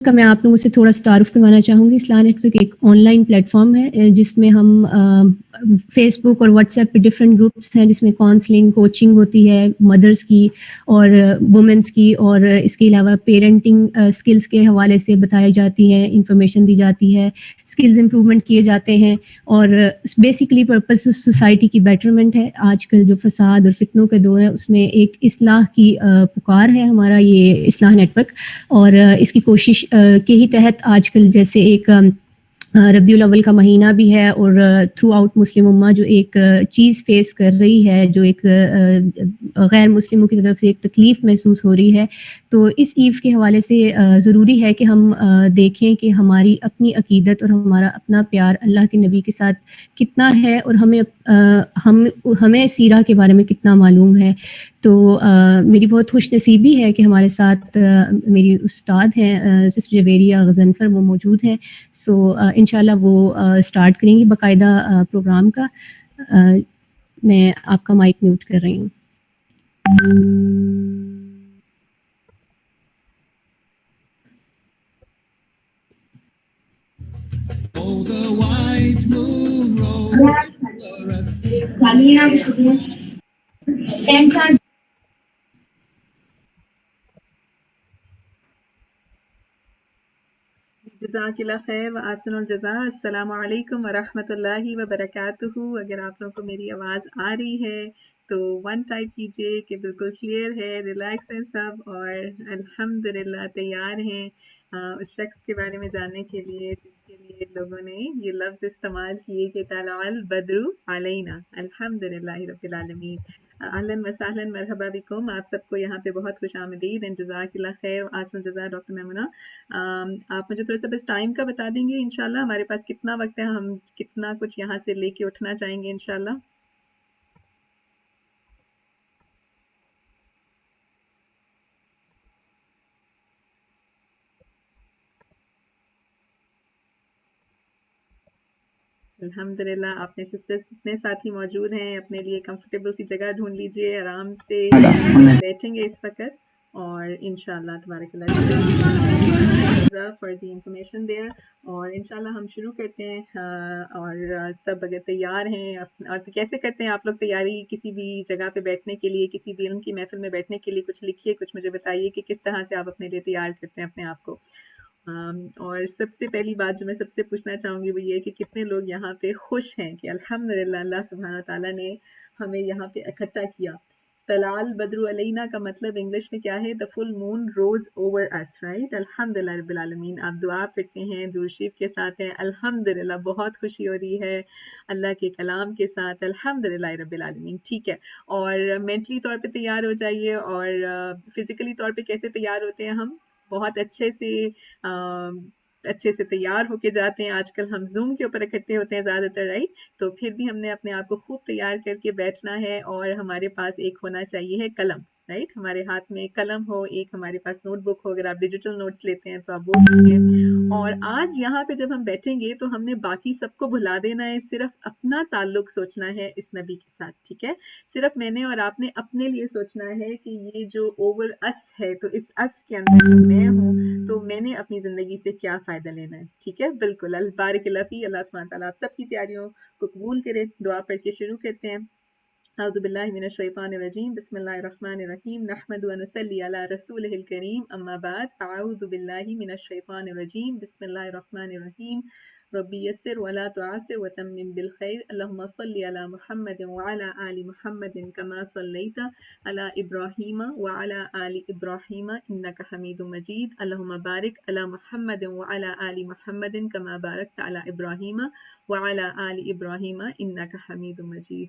کا میں آپ لوگوں سے تھوڑا سا تعارف کروانا چاہوں گی۔ اصلاح نیٹ ورک ایک آن لائن پلیٹ فارم ہے جس میں ہم فیس بک اور واٹس ایپ پہ ڈفرینٹ گروپس ہیں جس میں کاؤنسلنگ کوچنگ ہوتی ہے مدرس کی اور وومنس کی، اور اس کے علاوہ پیرنٹنگ اسکلس کے حوالے سے بتائی جاتی ہے، انفارمیشن دی جاتی ہے، اسکلز امپرومنٹ کیے جاتے ہیں، اور بیسیکلی پرپز سوسائٹی کی بیٹرمنٹ ہے۔ آج کل جو فساد اور فتنوں کے دور ہے اس میں ایک اصلاح کی پکار ہے ہمارا یہ اصلاح نیٹ ورک، اور اس کی کوشش کے ہی تحت آج کل جیسے ایک ربیع الاول کا مہینہ بھی ہے، اور تھرو آؤٹ مسلم امہ جو ایک چیز فیس کر رہی ہے، جو ایک غیر مسلموں کی طرف سے ایک تکلیف محسوس ہو رہی ہے، تو اس ایو کے حوالے سے ضروری ہے کہ ہم دیکھیں کہ ہماری اپنی عقیدت اور ہمارا اپنا پیار اللہ کے نبی کے ساتھ کتنا ہے، اور ہمیں سیرہ کے بارے میں کتنا معلوم ہے۔ تو میری بہت خوش نصیبی ہے کہ ہمارے ساتھ میری استاد ہیں سسٹر جویریہ غضنفر، وہ موجود ہیں۔ سو انشاءاللہ وہ اسٹارٹ کریں گی باقاعدہ پروگرام کا۔ میں آپ کا مائک میوٹ کر رہی ہوں۔ جزاک اللہ خیر و احسن الجزاء۔ السلام علیکم ورحمۃ اللہ وبرکاتہ۔ اگر آپ لوگوں کو میری آواز آ رہی ہے تو ون ٹائپ کیجئے کہ بالکل کلیئر ہے، ریلیکس ہیں سب، اور الحمدللہ تیار ہیں اس شخص کے بارے میں جاننے کے لیے جس کے لیے لوگوں نے یہ لفظ استعمال کیے کہ طلع البدر علینا۔ الحمدللہ رب العالمین۔ اہلاً و سہلاً، مرحبا بکم، آپ سب کو یہاں پہ بہت خوش آمدید، جزاک اللہ خیر و احسن الجزاء۔ ڈاکٹر میمونہ، آپ مجھے تھوڑا سا بس ٹائم کا بتا دیں گے انشاءاللہ، ہمارے پاس کتنا وقت ہے، ہم کتنا کچھ یہاں سے لے کے اٹھنا چاہیں گے انشاءاللہ؟ الحمدللہ، اپنے سسٹرز اتنے ساتھی موجود ہیں، اپنے لیے کمفرٹیبل سی جگہ ڈھونڈ لیجئے، آرام سے بیٹھیں گے اس وقت، اور انشاءاللہ تبارک اللہ فار دی انفارمیشن دیئر، اور انشاءاللہ ہم شروع کرتے ہیں۔ اور سب اگر تیار ہیں، اور کیسے کرتے ہیں آپ لوگ تیاری کسی بھی جگہ پہ بیٹھنے کے لیے، کسی بھی علم کی محفل میں بیٹھنے کے لیے؟ کچھ لکھیے، کچھ مجھے بتائیے کہ کس طرح سے آپ اپنے لیے تیار کرتے ہیں اپنے آپ کو۔ اور سب سے پہلی بات جو میں سب سے پوچھنا چاہوں گی وہ یہ کہ کتنے لوگ یہاں پہ خوش ہیں کہ الحمدللہ اللہ سبحانہ تعالیٰ نے ہمیں یہاں پہ اکٹھا کیا۔ طلع البدر علینا کا مطلب انگلش میں کیا ہے؟ the full moon rose over us, right؟ الحمدللہ رب العالمین۔ آپ دعا پڑھتے ہیں، درود شریف کے ساتھ ہیں، الحمدللہ بہت خوشی ہو رہی ہے اللہ کے کلام کے ساتھ، الحمدللہ رب العالمین۔ ٹھیک ہے، اور مینٹلی طور پہ تیار ہو جائیے، اور فزیکلی طور پہ کیسے تیار ہوتے ہیں ہم؟ بہت اچھے سے تیار ہو کے جاتے ہیں۔ آج کل ہم زوم کے اوپر اکٹھے ہوتے ہیں زیادہ تر، رائٹ؟ تو پھر بھی ہم نے اپنے آپ کو خوب تیار کر کے بیٹھنا ہے، اور ہمارے پاس ایک ہونا چاہیے ہے قلم، رائٹ؟ ہمارے ہاتھ میں ایک قلم ہو، ایک ہمارے پاس نوٹ بک ہو، اگر آپ ڈیجیٹل نوٹس لیتے ہیں تو آپ وہ لیجیے۔ اور آج یہاں پہ جب ہم بیٹھیں گے تو ہم نے باقی سب کو بھلا دینا ہے، صرف اپنا تعلق سوچنا ہے اس نبی کے ساتھ، ٹھیک ہے؟ صرف میں نے اور آپ نے اپنے لیے سوچنا ہے کہ یہ جو اوور اس ہے، تو اس اس کے اندر جو میں ہوں، تو میں نے اپنی زندگی سے کیا فائدہ لینا ہے، ٹھیک ہے؟ بالکل، البارک اللہ فی، اللہ سبحانہ تعالیٰ آپ سب کی تیاریوں کو قبول کرے۔ دعا پڑھ کے شروع کرتے ہیں۔ اعوذ باللہ من الشیطان الرجیم، بسم اللہ الرحمن الرحیم، نحمد و نصلی علی رسولہ الکریم، اما بعد، اعوذ باللہ من الشیطان الرجیم، بسم اللہ الرحمن الرحیم، ربی یسر ولا تعسر وتمم بالخیر، اللہم صلی علی محمد وعلی آل محمد کما صلیت علی ابراہیم وعلی آل ابراہیم انک حمید مجید، اللہم بارک علی محمد وعلی آل محمد کما بارکت علی ابراہیم وعلی آل ابراہیم انک حمید مجید۔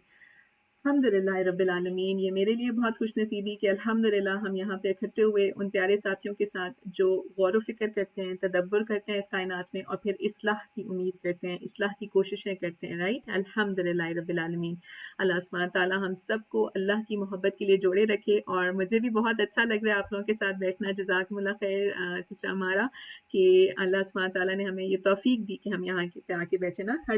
الحمدللہ رب العالمین۔ یہ میرے لیے بہت خوش نصیبی کہ الحمدللہ ہم یہاں پہ اکٹھے ہوئے ان پیارے ساتھیوں کے ساتھ جو غور و فکر کرتے ہیں، تدبر کرتے ہیں اس کائنات میں، اور پھر اصلاح کی امید کرتے ہیں، اصلاح کی کوششیں کرتے ہیں، رائٹ؟ الحمدللہ رب العالمین۔ اللہ سبحانہ تعالیٰ ہم سب کو اللہ کی محبت کے لیے جوڑے رکھے، اور مجھے بھی بہت اچھا لگ رہا ہے آپ لوگوں کے ساتھ بیٹھنا۔ جزاکم اللہ خیر سسٹر ہمارا، کہ اللہ سبحانہ تعالیٰ نے ہمیں یہ توفیق دی کہ ہم یہاں پہ آ کے بیٹھے نا۔ ہر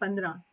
15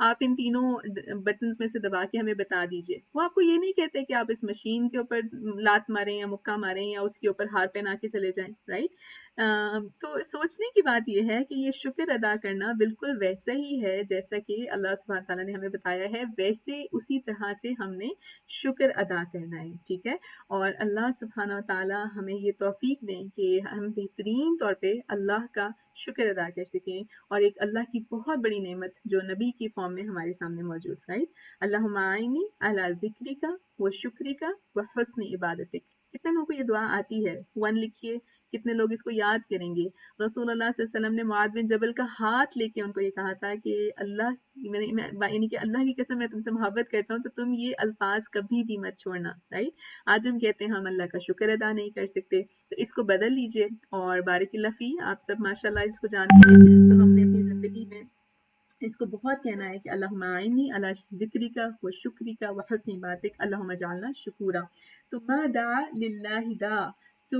آپ ان تینوں بٹنز میں سے دبا کے ہمیں بتا دیجئے. وہ آپ کو یہ نہیں کہتے کہ آپ اس مشین کے اوپر لات ماریں یا مکہ ماریں یا اس کے اوپر ہار پہنا کے چلے جائیں، رائٹ؟ تو سوچنے کی بات یہ ہے کہ یہ شکر ادا کرنا بالکل ویسا ہی ہے جیسا کہ اللہ سبحانہ تعالیٰ نے ہمیں بتایا ہے، ویسے اسی طرح سے ہم نے شکر ادا کرنا ہے، ٹھیک ہے؟ اور اللہ سبحانہ تعالیٰ ہمیں یہ توفیق دیں کہ ہم بہترین طور پہ اللہ کا شکر ادا کر سکیں، اور ایک اللہ کی بہت بڑی نعمت جو نبی کی فارم میں ہمارے سامنے موجود، رائٹ؟ اللہم اعنی علی ذکرک و شکرک و حسن عبادتک. کتنے لوگوں کو یہ دعا آتی ہے؟ 1 لکھیے. کتنے لوگ اس کو یاد کریں گے؟ رسول اللہ صلی اللہ علیہ وسلم نے معاذ بن جبل کا ہاتھ لے کے ان کو یہ کہا تھا کہ یعنی کہ اللہ کی قسم میں تم سے محبت کرتا ہوں تو تم یہ الفاظ کبھی بھی مت چھوڑنا، رائٹ؟ آج ہم کہتے ہیں ہم اللہ کا شکر ادا نہیں کر سکتے، تو اس کو بدل لیجئے. اور بارک اللہ فی، آپ سب ماشاءاللہ اس کو جانتے ہیں، تو ہم نے اپنی زندگی میں اس کو بہت کہنا ہے کہ اللہم اعنی علی ذکرک و شکرک و حسن عبادتک اللہم اجعلنا شکورا. تو ما دعا للہ دا، تو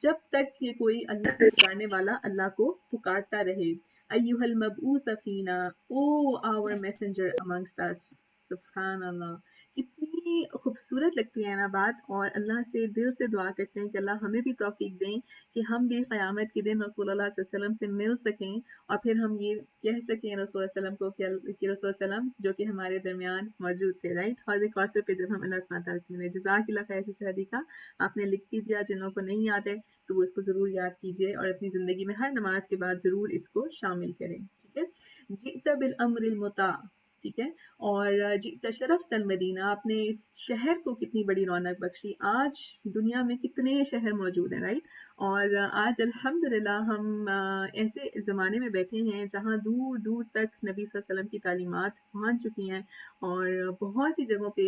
جب تک یہ کوئی اللہ کو پکارنے والا اللہ کو پکارتا رہے. ایھا المبعوث فینا، او آور میسنجر امنگسٹ اس. سبحان اللہ، کتنی خوبصورت لگتی ہے نا بات. اور اللہ سے دل سے دعا کرتے ہیں کہ اللہ ہمیں بھی توفیق دیں کہ ہم بھی قیامت کے دن رسول اللہ صلی اللہ علیہ وسلم سے مل سکیں، اور پھر ہم یہ کہہ سکیں رسول اللہ علیہ وسلم کو کہ رسول اللہ علیہ وسلم جو کہ ہمارے درمیان موجود تھے، رائٹ؟ حوض کوثر پہ جب ہم اللہ سبحانہ تعالیٰ سے ملے. جزاک اللہ خیر سسٹر کا، آپ نے لکھ بھی دیا. جن لوگوں کو نہیں یاد ہے تو وہ اس کو ضرور یاد کیجیے اور اپنی زندگی میں ہر نماز کے بعد ضرور اس کو شامل کریں، ٹھیک ہے؟ جئت بالامر المطاع، ٹھیک ہے؟ اور جئت شرفت المدینہ، آپ نے اس شہر کو کتنی بڑی رونق بخشی. آج دنیا میں کتنے شہر موجود ہیں، رائٹ؟ اور آج الحمدللہ ہم ایسے زمانے میں بیٹھے ہیں جہاں دور دور تک نبی صلی اللہ علیہ وسلم کی تعلیمات پہنچ چکی ہیں، اور بہت سی جگہوں پہ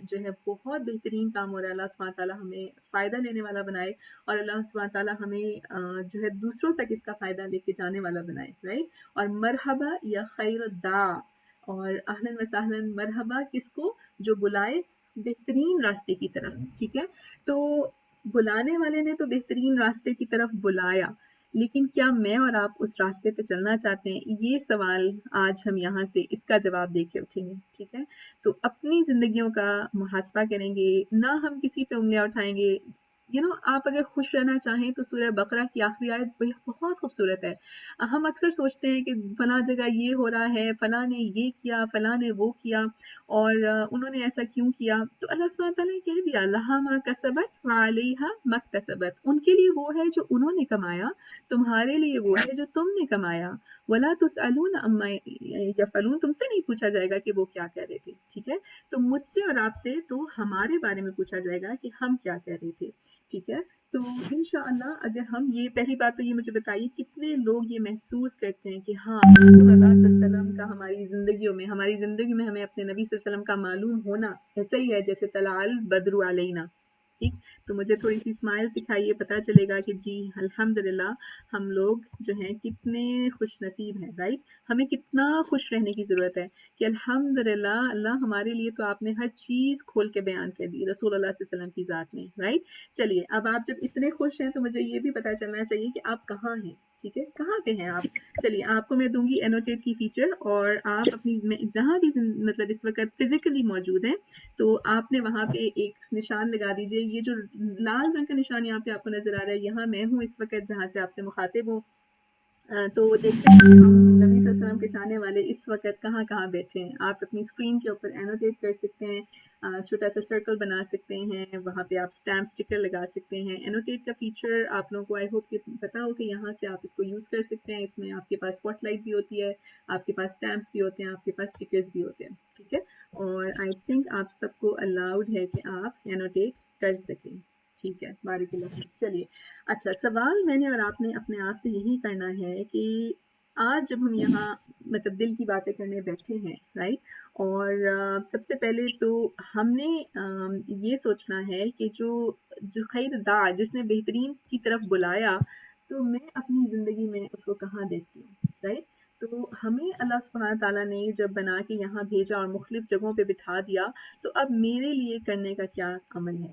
جو ہے بہت بہترین کام ہو رہا ہے. اللہ سبحانہ تعالیٰ ہمیں فائدہ لینے والا بنائے، اور اللہ سبحانہ تعالیٰ ہمیں جو ہے دوسروں تک اس کا فائدہ لے کے جانے والا بنائے، رائٹ؟ اور مرحبا یا خیر الدعا، اور اہلاً و سہلاً مرحبا کس کو؟ جو بلائے بہترین راستے کی طرف، ٹھیک ہے؟ تو بلانے والے نے تو بہترین راستے کی طرف بلایا، لیکن کیا میں اور آپ اس راستے پہ چلنا چاہتے ہیں؟ یہ سوال آج ہم یہاں سے اس کا جواب دے کے اٹھیں گے، ٹھیک ہے؟ تو اپنی زندگیوں کا محاسبہ کریں گے، نہ ہم کسی پہ انگلیاں اٹھائیں گے. آپ اگر خوش رہنا چاہیں تو سورہ بقرہ کی آخری آیت بہت خوبصورت ہے. ہم اکثر سوچتے ہیں کہ فلاں جگہ یہ ہو رہا ہے، فلاں نے یہ کیا، فلاں نے وہ کیا، اور انہوں نے ایسا کیوں کیا. تو اللہ سبحانہ تعالیٰ نے کہہ دیا لہا ما کسبت وعلیہا ما اکتسبت، ان کے لیے وہ ہے جو انہوں نے کمایا، تمہارے لیے وہ ہے جو تم نے کمایا. ولا تسألون عما یفعلون، تم سے نہیں پوچھا جائے گا کہ وہ کیا کہہ رہے تھے، ٹھیک ہے؟ تو مجھ سے اور آپ سے تو ہمارے بارے میں پوچھا جائے گا کہ ہم کیا کہہ رہے تھے، ٹھیک ہے؟ تو انشاءاللہ اگر ہم یہ پہلی بات تو یہ مجھے بتائیے کتنے لوگ یہ محسوس کرتے ہیں کہ ہاں رسول اللہ صلی اللہ علیہ وسلم کا ہماری زندگی میں ہمیں اپنے نبی صلی اللہ علیہ وسلم کا معلوم ہونا ایسا ہی ہے جیسے طلع البدر علینا، ٹھیک؟ تو مجھے تھوڑی سی اسمائل سکھائیے، پتہ چلے گا کہ جی الحمدللہ ہم لوگ جو ہیں کتنے خوش نصیب ہیں، رائٹ؟ ہمیں کتنا خوش رہنے کی ضرورت ہے کہ الحمدللہ اللہ ہمارے لیے تو آپ نے ہر چیز کھول کے بیان کر دی رسول اللہ صلی اللہ علیہ وسلم کی ذات میں، رائٹ؟ چلیے اب آپ جب اتنے خوش ہیں تو مجھے یہ بھی پتہ چلنا چاہیے کہ آپ کہاں ہیں، ٹھیک ہے؟ کہاں پہ ہیں آپ؟ چلیے آپ کو میں دوں گی اینوٹیٹ کی فیچر، اور آپ اپنی جہاں بھی مطلب اس وقت فزیکلی موجود ہیں تو آپ نے وہاں پہ ایک نشان لگا دیجئے. یہ جو لال رنگ کا نشان یہاں پہ آپ کو نظر آ رہا ہے، یہاں میں ہوں اس وقت جہاں سے آپ سے مخاطب ہوں. تو دیکھتے ہیں ہم نبی صلی اللہ علیہ وسلم کے چاہنے والے اس وقت کہاں کہاں بیٹھے ہیں. آپ اپنی اسکرین کے اوپر اینوٹیٹ کر سکتے ہیں، چھوٹا سا سرکل بنا سکتے ہیں، وہاں پہ آپ اسٹیمپ اسٹیکر لگا سکتے ہیں. اینوٹیٹ کا فیچر آپ لوگوں کو آئی ہوپ کہ پتا ہو کہ یہاں سے آپ اس کو یوز کر سکتے ہیں. اس میں آپ کے پاس اسپاٹ لائٹ بھی ہوتی ہے، آپ کے پاس اسٹیمپس بھی ہوتے ہیں، آپ کے پاس اسٹیکرز بھی ہوتے ہیں، ٹھیک ہے؟ اور آئی تھنک آپ سب کو الاؤڈ ہے کہ آپ اینوٹیٹ کر سکیں، ٹھیک ہے؟ بارک اللہ فیک. چلیے اچھا، سوال میں نے اور آپ نے اپنے آپ سے یہی کرنا ہے کہ آج جب ہم یہاں مطلب دل کی باتیں کرنے بیٹھے ہیں، رائٹ؟ اور سب سے پہلے تو ہم نے یہ سوچنا ہے کہ جو خیر دا جس نے بہترین کی طرف بلایا، تو میں اپنی زندگی میں اس کو کہاں دیکھتی ہوں، رائٹ؟ تو ہمیں اللہ سبحانہ تعالیٰ نے جب بنا کے یہاں بھیجا اور مختلف جگہوں پہ بٹھا دیا، تو اب میرے لیے کرنے کا کیا عمل ہے،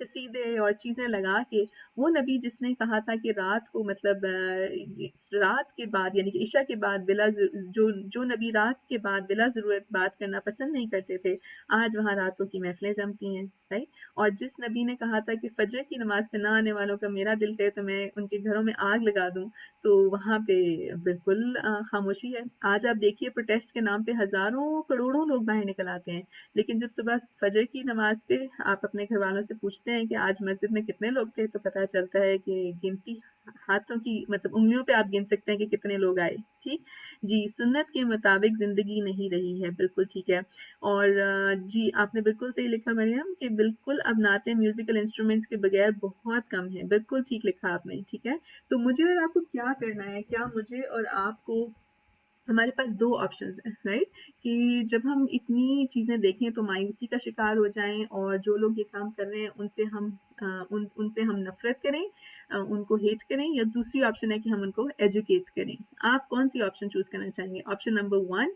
قصیدے اور چیزیں لگا کے وہ نبی جس نے کہا تھا کہ رات کو مطلب رات کے بعد یعنی کہ عشاء کے بعد جو نبی رات کے بعد بلا ضرورت بات کرنا پسند نہیں کرتے تھے، آج وہاں راتوں کی محفلیں جمتی ہیں، رائٹ؟ اور جس نبی نے کہا تھا کہ فجر کی نماز پہ نہ آنے والوں کا میرا دل کرے تو میں ان کے گھروں میں آگ لگا دوں، تو وہاں پہ بالکل خاموشی ہے۔ آج آپ دیکھیے پروٹیسٹ کے نام پہ ہزاروں کروڑوں لوگ باہر نکل آتے ہیں، لیکن جب صبح فجر کی نماز پہ آپ اپنے گھر والوں سے پوچھتے ہیں کہ آج مسجد میں کتنے لوگ تھے، تو پتہ چلتا ہے کہ گنتی ہاتھوں کی مطلب انگلیوں پہ آپ گن سکتے ہیں کہ کتنے لوگ آئے۔ ٹھیک جی، سنت کے مطابق زندگی نہیں رہی ہے، بالکل ٹھیک ہے۔ اور جی آپ نے بالکل صحیح لکھا مریم کہ بالکل اب نعتیں میوزیکل انسٹرومنٹس کے بغیر بہت کم ہیں، بالکل ٹھیک لکھا آپ نے، ٹھیک ہے۔ تو مجھے اور آپ کو کیا کرنا ہے، کیا مجھے اور آپ کو، ہمارے پاس دو آپشنز ہیں، رائٹ؟ کہ جب ہم اتنی چیزیں دیکھیں تو مایوسی کا شکار ہو جائیں اور جو لوگ یہ کام کر رہے ہیں ان سے ہم نفرت کریں، ان کو ہیٹ کریں، یا دوسری آپشن ہے کہ ہم ان کو ایجوکیٹ کریں۔ آپ کون سی آپشن چوز کرنا چاہیں گے؟ Option number 1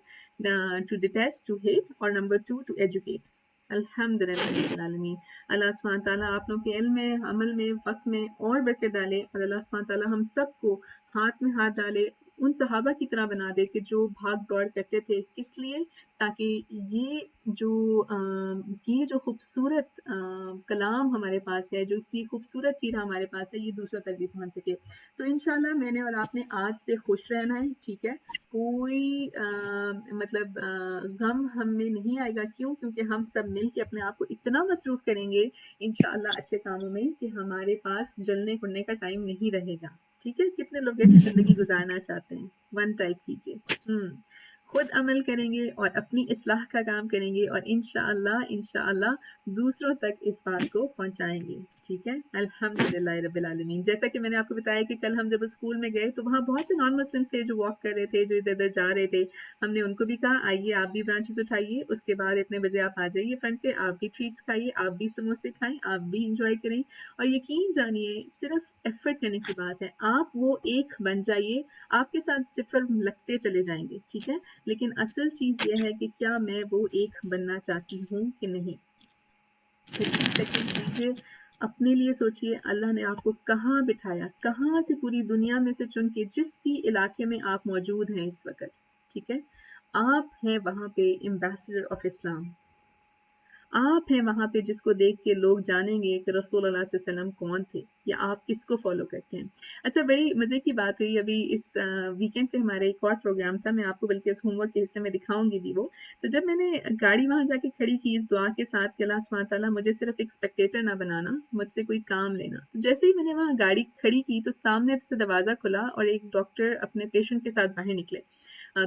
to detest, to hate, اور نمبر 2 ٹو ایجوکیٹ۔ الحمد للہ العالمین۔ اللہ سبحانہ تعالیٰ آپ لوگوں کے علم میں، عمل میں، وقت میں اور برکت ڈالے، اور اللہ سبحانہ تعالیٰ ہم سب کو ہاتھ میں ہاتھ ڈالے، ان صحابہ کی طرح بنا دے کہ جو بھاگ دوڑ کرتے تھے، کس لیے؟ تاکہ یہ جو خوبصورت کلام ہمارے پاس ہے، جو خوبصورت سیرہ ہمارے پاس ہے، یہ دوسروں تک بھی پہنچ سکے۔ سو انشاءاللہ میں نے اور آپ نے آج سے خوش رہنا ہے، ٹھیک ہے؟ کوئی مطلب غم ہم میں نہیں آئے گا، کیوں؟ کیونکہ ہم سب مل کے اپنے آپ کو اتنا مصروف کریں گے انشاءاللہ اچھے کاموں میں کہ ہمارے پاس جلنے پڑنے کا ٹائم نہیں رہے گا، ٹھیک ہے؟ کتنے لوگ ایسی زندگی گزارنا چاہتے ہیں؟ 1 ٹائپ کیجیے۔ خود عمل کریں گے اور اپنی اصلاح کا کام کریں گے، اور انشاءاللہ دوسروں تک اس بات کو پہنچائیں گے، ٹھیک ہے؟ الحمدللہ رب العالمین۔ جیسا کہ میں نے آپ کو بتایا کہ کل ہم جب اسکول میں گئے تو وہاں بہت سے نان مسلمس تھے جو واک کر رہے تھے، جو ادھر ادھر جا رہے تھے۔ ہم نے ان کو بھی کہا آئیے آپ بھی برانچز اٹھائیے، اس کے بعد اتنے بجے آپ آ جائیے فرنٹ پہ، آپ بھی ٹریٹس کھائیے، آپ بھی سموسے کھائیں، آپ بھی انجوائے کریں، اور یقین جانیے صرف ایفرٹ کرنے کی بات ہے، آپ وہ ایک بن جائیے، آپ کے ساتھ صفر لگتے چلے جائیں گے، ٹھیک ہے؟ لیکن اصل چیز یہ ہے کہ کیا میں وہ ایک بننا چاہتی ہوں کہ نہیں۔ 30 سیکنڈ دیجیے، اپنے لیے سوچئے اللہ نے آپ کو کہاں بٹھایا، کہاں سے پوری دنیا میں سے چن کے جس بھی علاقے میں آپ موجود ہیں اس وقت، ٹھیک ہے؟ آپ ہیں وہاں پہ ایمبیسڈر آف اسلام، آپ ہیں وہاں پہ جس کو دیکھ کے لوگ جانیں گے کہ رسول اللہ صلی اللہ علیہ وسلم کون تھے، یا آپ کس کو فالو کرتے ہیں۔ اچھا، بڑی مزے کی بات ہوئی ابھی اس ویکینڈ پہ ہمارے ایک اور پروگرام تھا، میں آپ کو بلکہ اس ہوم ورک کے حصے میں دکھاؤں گی بھی وہ۔ تو جب میں نے گاڑی وہاں جا کے کھڑی کی اس دعا کے ساتھ کہ اللہ سبحانہ تعالیٰ مجھے صرف ایک اسپیکٹیٹر نہ بنانا، مجھ سے کوئی کام لینا، تو جیسے ہی میں نے وہاں گاڑی کھڑی کی تو سامنے سے دروازہ کھلا اور ایک ڈاکٹر اپنے پیشنٹ کے ساتھ باہر نکلے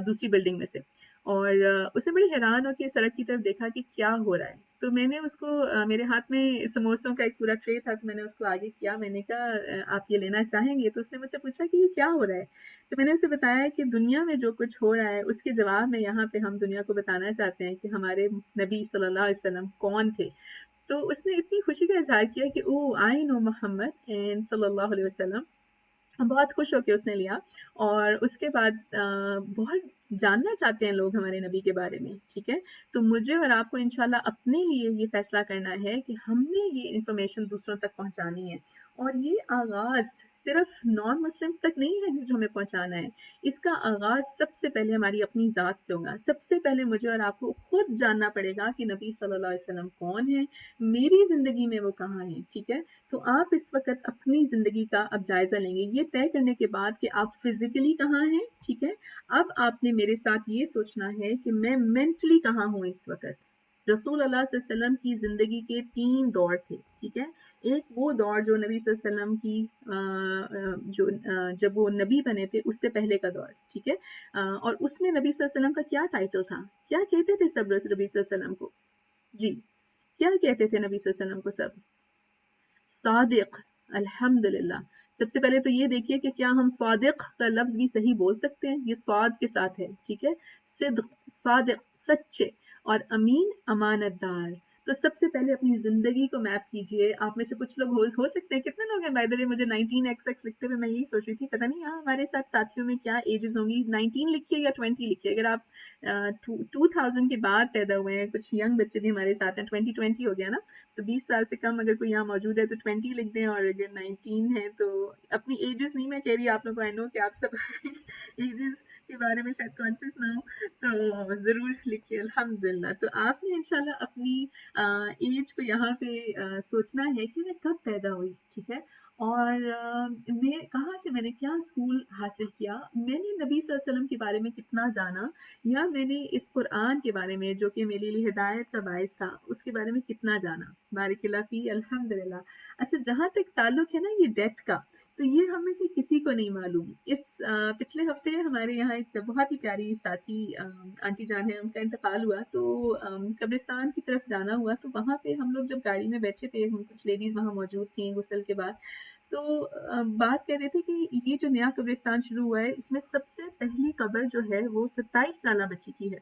دوسری بلڈنگ میں سے، اور اسے بڑی حیران ہو کے سڑک کی طرف دیکھا کہ کیا ہو رہا ہے۔ تو میں نے اس کو، میرے ہاتھ میں سموسوں کا ایک پورا ٹرے تھا، تو میں نے اس کو آگے کیا، میں نے کہا آپ یہ لینا چاہیں گے؟ تو اس نے مجھ سے پوچھا کہ یہ کیا ہو رہا ہے؟ تو میں نے اسے بتایا کہ دنیا میں جو کچھ ہو رہا ہے اس کے جواب میں یہاں پہ ہم دنیا کو بتانا چاہتے ہیں کہ ہمارے نبی صلی اللہ علیہ وسلم کون تھے۔ تو اس نے اتنی خوشی کا اظہار کیا کہ او آئی نو محمد اینڈ صلی اللہ علیہ وسلم، بہت خوش ہو کے اس نے لیا، اور اس کے بعد بہت جاننا چاہتے ہیں لوگ ہمارے نبی کے بارے میں، ٹھیک ہے؟ تو مجھے اور آپ کو انشاءاللہ اپنے لیے یہ فیصلہ کرنا ہے کہ ہم نے یہ انفارمیشن دوسروں تک پہنچانی ہے، اور یہ آغاز صرف نان مسلمس تک نہیں ہے جو ہمیں پہنچانا ہے، اس کا آغاز سب سے پہلے ہماری اپنی ذات سے ہوگا۔ سب سے پہلے مجھے اور آپ کو خود جاننا پڑے گا کہ نبی صلی اللہ علیہ وسلم کون ہے، میری زندگی میں وہ کہاں ہے، ٹھیک ہے؟ تو آپ اس وقت اپنی زندگی کا اب جائزہ لیں گے، یہ طے کرنے کے بعد کہ آپ فزیکلی کہاں ہیں، ٹھیک ہے؟ اب آپ نے میرے ساتھ یہ سوچنا ہے کہ میں مینٹلی کہاں ہوں اس وقت۔ رسول اللہ صلی اللہ علیہ وسلم کی زندگی کے 3 دور تھے، ٹھیک ہے؟ ایک وہ دور جو نبی صلی اللہ علیہ وسلم کی جب وہ نبی بنے تھے اس سے پہلے کا دور، ٹھیک ہے؟ اور اس میں نبی صلی اللہ علیہ وسلم کا کیا ٹائٹل تھا، کیا کہتے تھے سب نبی صلی اللہ علیہ وسلم کو؟ جی کیا کہتے تھے نبی صلی اللہ علیہ وسلم کو سب؟ صادق۔ الحمدللہ۔ سب سے پہلے تو یہ دیکھیے کہ کیا ہم صادق کا لفظ بھی صحیح بول سکتے ہیں، یہ صاد کے ساتھ ہے، ٹھیک ہے؟ صدق، صادق، سچے، اور امین، امانت دار۔ تو سب سے پہلے اپنی زندگی کو میپ کیجیے. آپ میں سے کچھ لوگ ہو سکتے ہیں, کتنے لوگ ہیں بائی دا وے, مجھے 19XX لکھتے ہوئے میں یہی سوچ رہی تھی پتہ نہیں یہاں ہمارے ساتھ ساتھیوں میں کیا ایجز ہوں گی. 19 لکھیے یا 20 لکھیے. اگر آپ 2000 کے بعد پیدا ہوئے ہیں, کچھ ینگ بچے بھی ہمارے ساتھ ہیں, 2020 ہو گیا نا, تو 20 سال سے کم اگر کوئی یہاں موجود ہے تو 20 لکھ دیں, اور اگر 19 ہے تو اپنی ایجز نہیں میں کہہ رہی آپ لوگوں کو, آئی نو کہ آپ سب ایجز کے بارے میں شاید کانشیس نہ ہو, تو ضرور لکھیے. الحمدللہ. تو آپ نے انشاءاللہ اپنی ایج کو یہاں پہ سوچنا ہے کہ میں کب پیدا ہوئی, ٹھیک ہے, اور میں کہاں سے, میں نے کیا اسکول حاصل کیا, میں نے نبی صلی اللہ علیہ وسلم کے بارے میں کتنا جانا, یا میں نے اس قرآن کے بارے میں جو کہ میرے لیے ہدایت کا باعث تھا اس کے بارے میں کتنا جانا. بارک اللہ فی. الحمدللہ. اچھا, جہاں تک تعلق ہے نا یہ ڈیتھ کا, تو یہ ہم میں سے کسی کو نہیں معلوم. اس پچھلے ہفتے ہمارے یہاں ایک بہت ہی پیاری ساتھی آنٹی جان ہے, ان کا انتقال ہوا, تو قبرستان کی طرف جانا ہوا, تو وہاں پہ ہم لوگ جب گاڑی میں بیٹھے تھے, کچھ لیڈیز وہاں موجود تھیں غسل کے بعد, تو بات کر رہے تھے کہ یہ جو نیا قبرستان شروع ہوا ہے اس میں سب سے پہلی قبر جو ہے وہ 27 سالہ بچی کی ہے,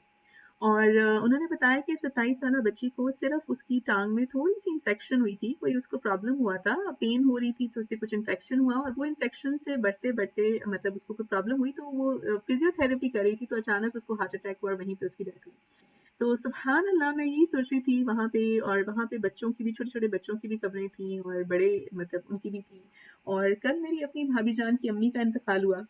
اور انہوں نے بتایا کہ 27 سالہ بچی کو صرف اس کی ٹانگ میں تھوڑی سی انفیکشن ہوئی تھی, کوئی اس کو پرابلم ہوا تھا, پین ہو رہی تھی, تو اس سے کچھ انفیکشن ہوا, اور وہ انفیکشن سے بڑھتے بڑھتے مطلب اس کو کوئی پرابلم ہوئی, تو وہ فزیو تھراپی کر رہی تھی, تو اچانک اس کو ہارٹ اٹیک ہوا اور وہیں پہ اس کی ڈیتھ ہوئی. تو سبحان اللہ, میں یہی سوچ رہی تھی وہاں پہ, اور وہاں پہ بچوں کی بھی, چھوٹے چھوٹے بچوں کی بھی قبریں تھیں, اور بڑے مطلب ان کی بھی تھیں. اور کل میری اپنی بھابھی جان کی امی کا انتقال ہوا,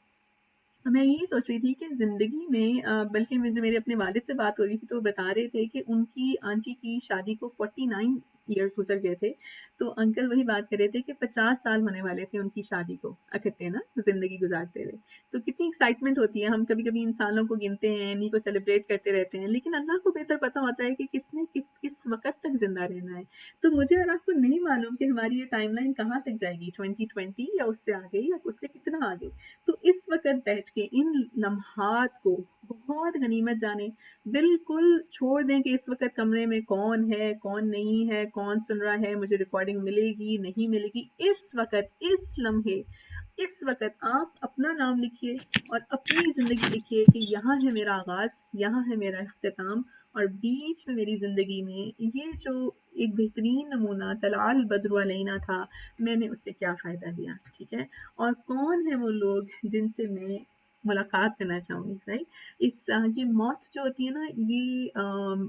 میں یہی سوچ رہی تھی کہ زندگی میں, بلکہ مجھے میرے اپنے والد سے بات ہو رہی تھی تو وہ بتا رہے تھے کہ ان کی آنٹی کی شادی کو 49 ایئرز گزر گئے تھے, تو انکل وہی بات کر رہے تھے کہ 50 سال ہونے والے تھے ان کی شادی کو اکٹھے نا, زندگی گزارتے ہوئے. تو کتنی ایکسائٹمنٹ ہوتی ہے, ہم کبھی کبھی انسانوں کو گنتے ہیں, انہیں کو سیلیبریٹ کرتے رہتے ہیں, لیکن اللہ کو بہتر پتا ہوتا ہے کہ کس نے کس وقت تک زندہ رہنا ہے. تو مجھے اور آپ کو نہیں معلوم کہ ہماری یہ ٹائم لائن کہاں تک جائے گی, 2020 یا اس سے آگے, یا اس سے کتنا آگے. تو اس وقت بیٹھ کے ان لمحات کو بہت غنیمت جانیں, بالکل چھوڑ دیں کہ اس وقت کمرے میں کون ہے کون نہیں ہے, کون سن رہا ہے, مجھے ریکارڈنگ ملے گی نہیں ملے گی. اس وقت, اس لمحے, اس وقت آپ اپنا نام لکھیے اور اپنی زندگی لکھیے کہ یہاں ہے میرا آغاز, یہاں ہے میرا اختتام, اور بیچ میں میری زندگی میں یہ جو ایک بہترین نمونہ طلع البدر علینا تھا, میں نے اس سے کیا فائدہ لیا, ٹھیک ہے, اور کون ہے وہ لوگ جن سے میں ملاقات کرنا چاہوں گی, رائٹ. یہ موت جو ہوتی ہے نا, یہ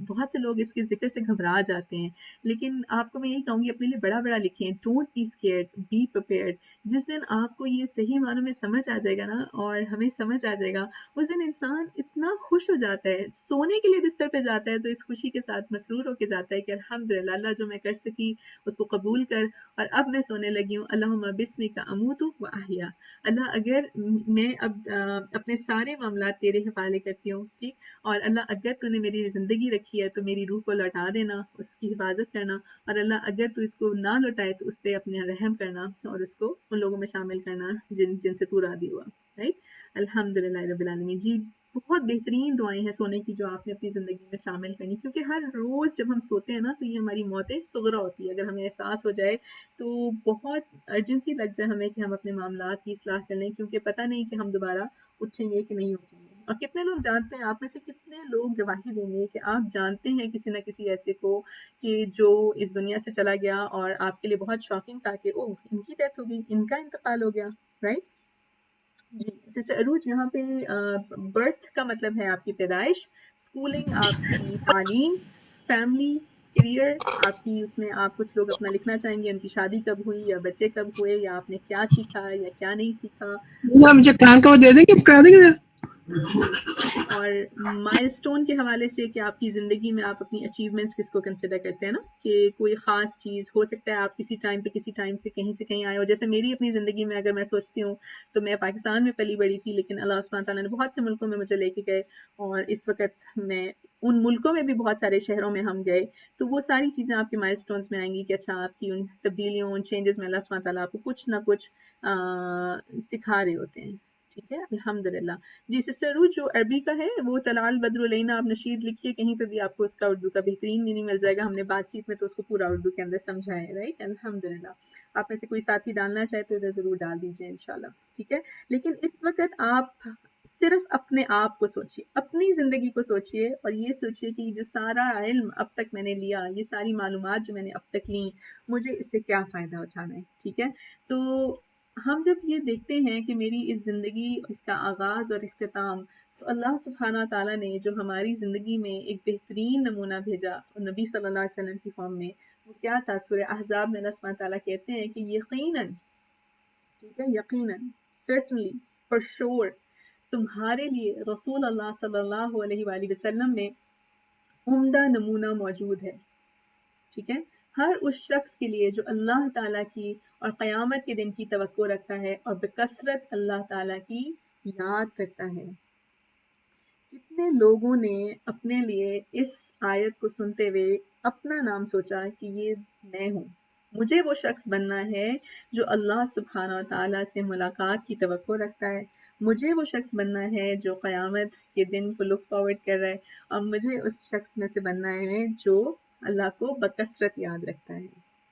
بہت سے لوگ اس کے ذکر سے گھبرا جاتے ہیں, لیکن آپ کو میں یہی کہوں گی اپنے لیے بڑا بڑا لکھیں, don't be scared, be prepared. جس دن آپ کو یہ صحیح معنوں میں سمجھ آ جائے گا نا, اور ہمیں سمجھ آ جائے گا, اس دن انسان اتنا خوش ہو جاتا ہے, سونے کے لیے بستر پہ جاتا ہے تو اس خوشی کے ساتھ مسرور ہو کے جاتا ہے کہ الحمدللہ, اللہ جو میں کر سکی اس کو قبول کر, اور اب میں سونے لگی ہوں, اللہم بسمک اموت و احیا, اللہ اگر میں اب اپنے سارے معاملات تیرے حوالے کرتی ہوں, ٹھیک, اور اللہ اگر تو نے میری زندگی رکھی ہے تو میری روح کو لوٹا دینا, اس کی حفاظت کرنا, اور اللہ اگر تو اس کو نہ لوٹائے تو اس پہ اپنے رحم کرنا, اور اس کو ان لوگوں میں شامل کرنا جن سے تو راضی ہوا, رائٹ. الحمدللہ رب العالمین. جی, بہت بہترین دعائیں ہیں سونے کی جو آپ نے اپنی زندگی میں شامل کرنی, کیونکہ ہر روز جب ہم سوتے ہیں نا تو یہ ہماری موت صغریٰ ہوتی ہے. اگر ہمیں احساس ہو جائے تو بہت ارجنسی لگ جائے ہمیں کہ ہم اپنے معاملات کی اصلاح کر لیں, کیونکہ پتہ نہیں کہ ہم دوبارہ اٹھیں گے کہ نہیں اٹھیں گے. اور کتنے لوگ جانتے ہیں, آپ میں سے کتنے لوگ گواہی دیں گے کہ آپ جانتے ہیں کسی نہ کسی ایسے کو کہ جو اس دنیا سے چلا گیا, اور آپ کے لیے بہت شاکنگ تھا کہ اوہ ان کی ڈیتھ ہو گئی, ان کا انتقال ہو گیا, رائٹ. جی سسٹر عروج, یہاں پہ برتھ کا مطلب ہے آپ کی پیدائش, اسکولنگ آپ کی تعلیم, فیملی, کیریئر آپ کی, اس میں آپ کچھ لوگ اپنا لکھنا چاہیں گے ان کی شادی کب ہوئی, یا بچے کب ہوئے, یا آپ نے کیا سیکھا یا کیا نہیں سیکھا. مجھے کان کا وہ دے دیں گے, کرا دیں گے. جی, اور مائل سٹون کے حوالے سے کہ آپ کی زندگی میں آپ اپنی اچیومنٹس کس کو کنسیڈر کرتے ہیں نا, کہ کوئی خاص چیز ہو سکتا ہے آپ کسی ٹائم پہ کسی ٹائم سے کہیں آئے ہو. جیسے میری اپنی زندگی میں اگر میں سوچتی ہوں تو میں پاکستان میں پلی بڑی تھی, لیکن اللہ سبحانہ تعالیٰ نے بہت سے ملکوں میں مجھے لے کے گئے, اور اس وقت میں ان ملکوں میں بھی بہت سارے شہروں میں ہم گئے. تو وہ ساری چیزیں آپ کے مائل سٹونز میں آئیں گی کہ اچھا آپ کی ان تبدیلیوں, ان چینجز میں اللہ سبحانہ تعالیٰ آپ کو کچھ نہ کچھ سکھا رہے ہوتے ہیں, ٹھیک ہے. الحمدللہ. جی سسٹر روز, جو عربی کا ہے وہ طلع البدر علینا, آپ نشید لکھیے, کہیں پہ بھی آپ کو اس کا اردو کا بہترین میننگ مل جائے گا. ہم نے بات چیت میں تو اس کو پورا اردو کے اندر سمجھا ہے, رائٹ. الحمدللہ. آپ میں سے کوئی ساتھی ڈالنا چاہے تو ضرور ڈال دیجیے انشاءاللہ, ٹھیک ہے. لیکن اس وقت آپ صرف اپنے آپ کو سوچیے، اپنی زندگی کو سوچیے اور یہ سوچیے کہ جو سارا علم اب تک میں نے لیا، یہ ساری معلومات جو میں نے اب تک لی، مجھے اس سے کیا فائدہ اٹھانا ہے. ٹھیک ہے، تو ہم جب یہ دیکھتے ہیں کہ میری اس زندگی، اس کا آغاز اور اختتام، تو اللہ سبحانہ تعالیٰ نے جو ہماری زندگی میں ایک بہترین نمونہ بھیجا نبی صلی اللہ علیہ وسلم کی فارم میں، وہ کیا تھا؟ سورہ احزاب میں اللہ سبحانہ تعالیٰ کہتے ہیں کہ یقیناً، ٹھیک ہے، یقیناً، certainly, for sure، تمہارے لیے رسول اللہ صلی اللہ علیہ وآلہ وسلم میں عمدہ نمونہ موجود ہے. ٹھیک ہے، ہر اس شخص کے لیے جو اللہ تعالیٰ کی اور قیامت کے دن کی توقع رکھتا ہے اور بکثرت اللہ تعالیٰ کی یاد کرتا ہے. کتنے لوگوں نے اپنے لیے اس آیت کو سنتے ہوئے اپنا نام سوچا کہ یہ میں ہوں، مجھے وہ شخص بننا ہے جو اللہ سبحانہ تعالیٰ سے ملاقات کی توقع رکھتا ہے، مجھے وہ شخص بننا ہے جو قیامت کے دن کو لک فارورڈ کر رہا ہے، اور مجھے اس شخص میں سے بننا ہے جو اللہ کو بکثرت یاد رکھتا ہے.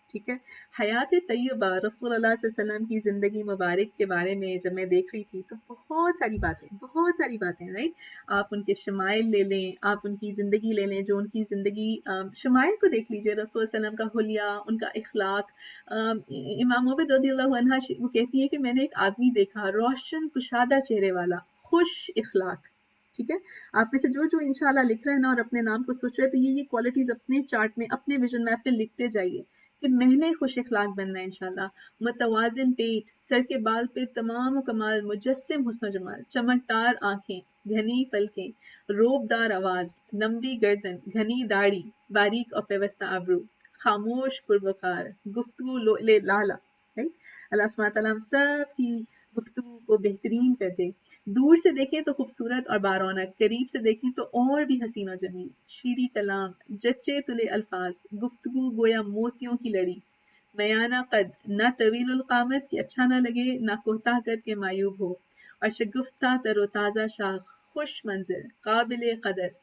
ٹھیک ہے، حیات طیبہ رسول اللہ صلی اللہ علیہ وسلم کی زندگی مبارک کے بارے میں جب میں دیکھ رہی تھی تو بہت ساری باتیں رائٹ. آپ ان کے شمائل لے لیں، آپ ان کی زندگی لے لیں، جو ان کی زندگی شمائل کو دیکھ لیجئے، رسول صلی اللہ علیہ وسلم کا حلیہ، ان کا اخلاق. امام عبد رضی اللہ عنہ وہ کہتی ہے کہ میں نے ایک آدمی دیکھا روشن کشادہ چہرے والا، خوش اخلاق. ٹھیک ہے، آپ میں سے جو انشاءاللہ لکھ رہے ہیں نا اور اپنے نام کو سوچ رہے ہیں، تو یہ کوالٹیز اپنے چارٹ میں، اپنے ویژن میپ پہ لکھتے جائیے کہ میں نے خوش اخلاق بننا ہے انشاءاللہ. متوازن پیٹ، سر کے بال پہ تمام و کمال مجسم حسن و جمال، چمکدار آنکھیں، گھنی پلکیں، روب دار آواز، لمبی گردن، گھنی داڑھی، باریک اور پیوستہ ابرو، خاموش پروکار، گفتگو لالا. اللہ سبحانہ تعالیٰ ہم سب کی گفتگو کو بہترین کر دے. دور سے دیکھیں تو خوبصورت اور بارونق، قریب سے دیکھیں تو اور بھی حسین و جمیل، شیریں کلام، جچے تلے الفاظ، گفتگو گویا موتیوں کی لڑی، میانہ قد، نہ طویل القامت کہ اچھا نہ لگے، نہ کوتاہ قد کے معیوب ہو، اور شگفتہ تر و تازہ شاخ، خوش منظر، قابل قدر.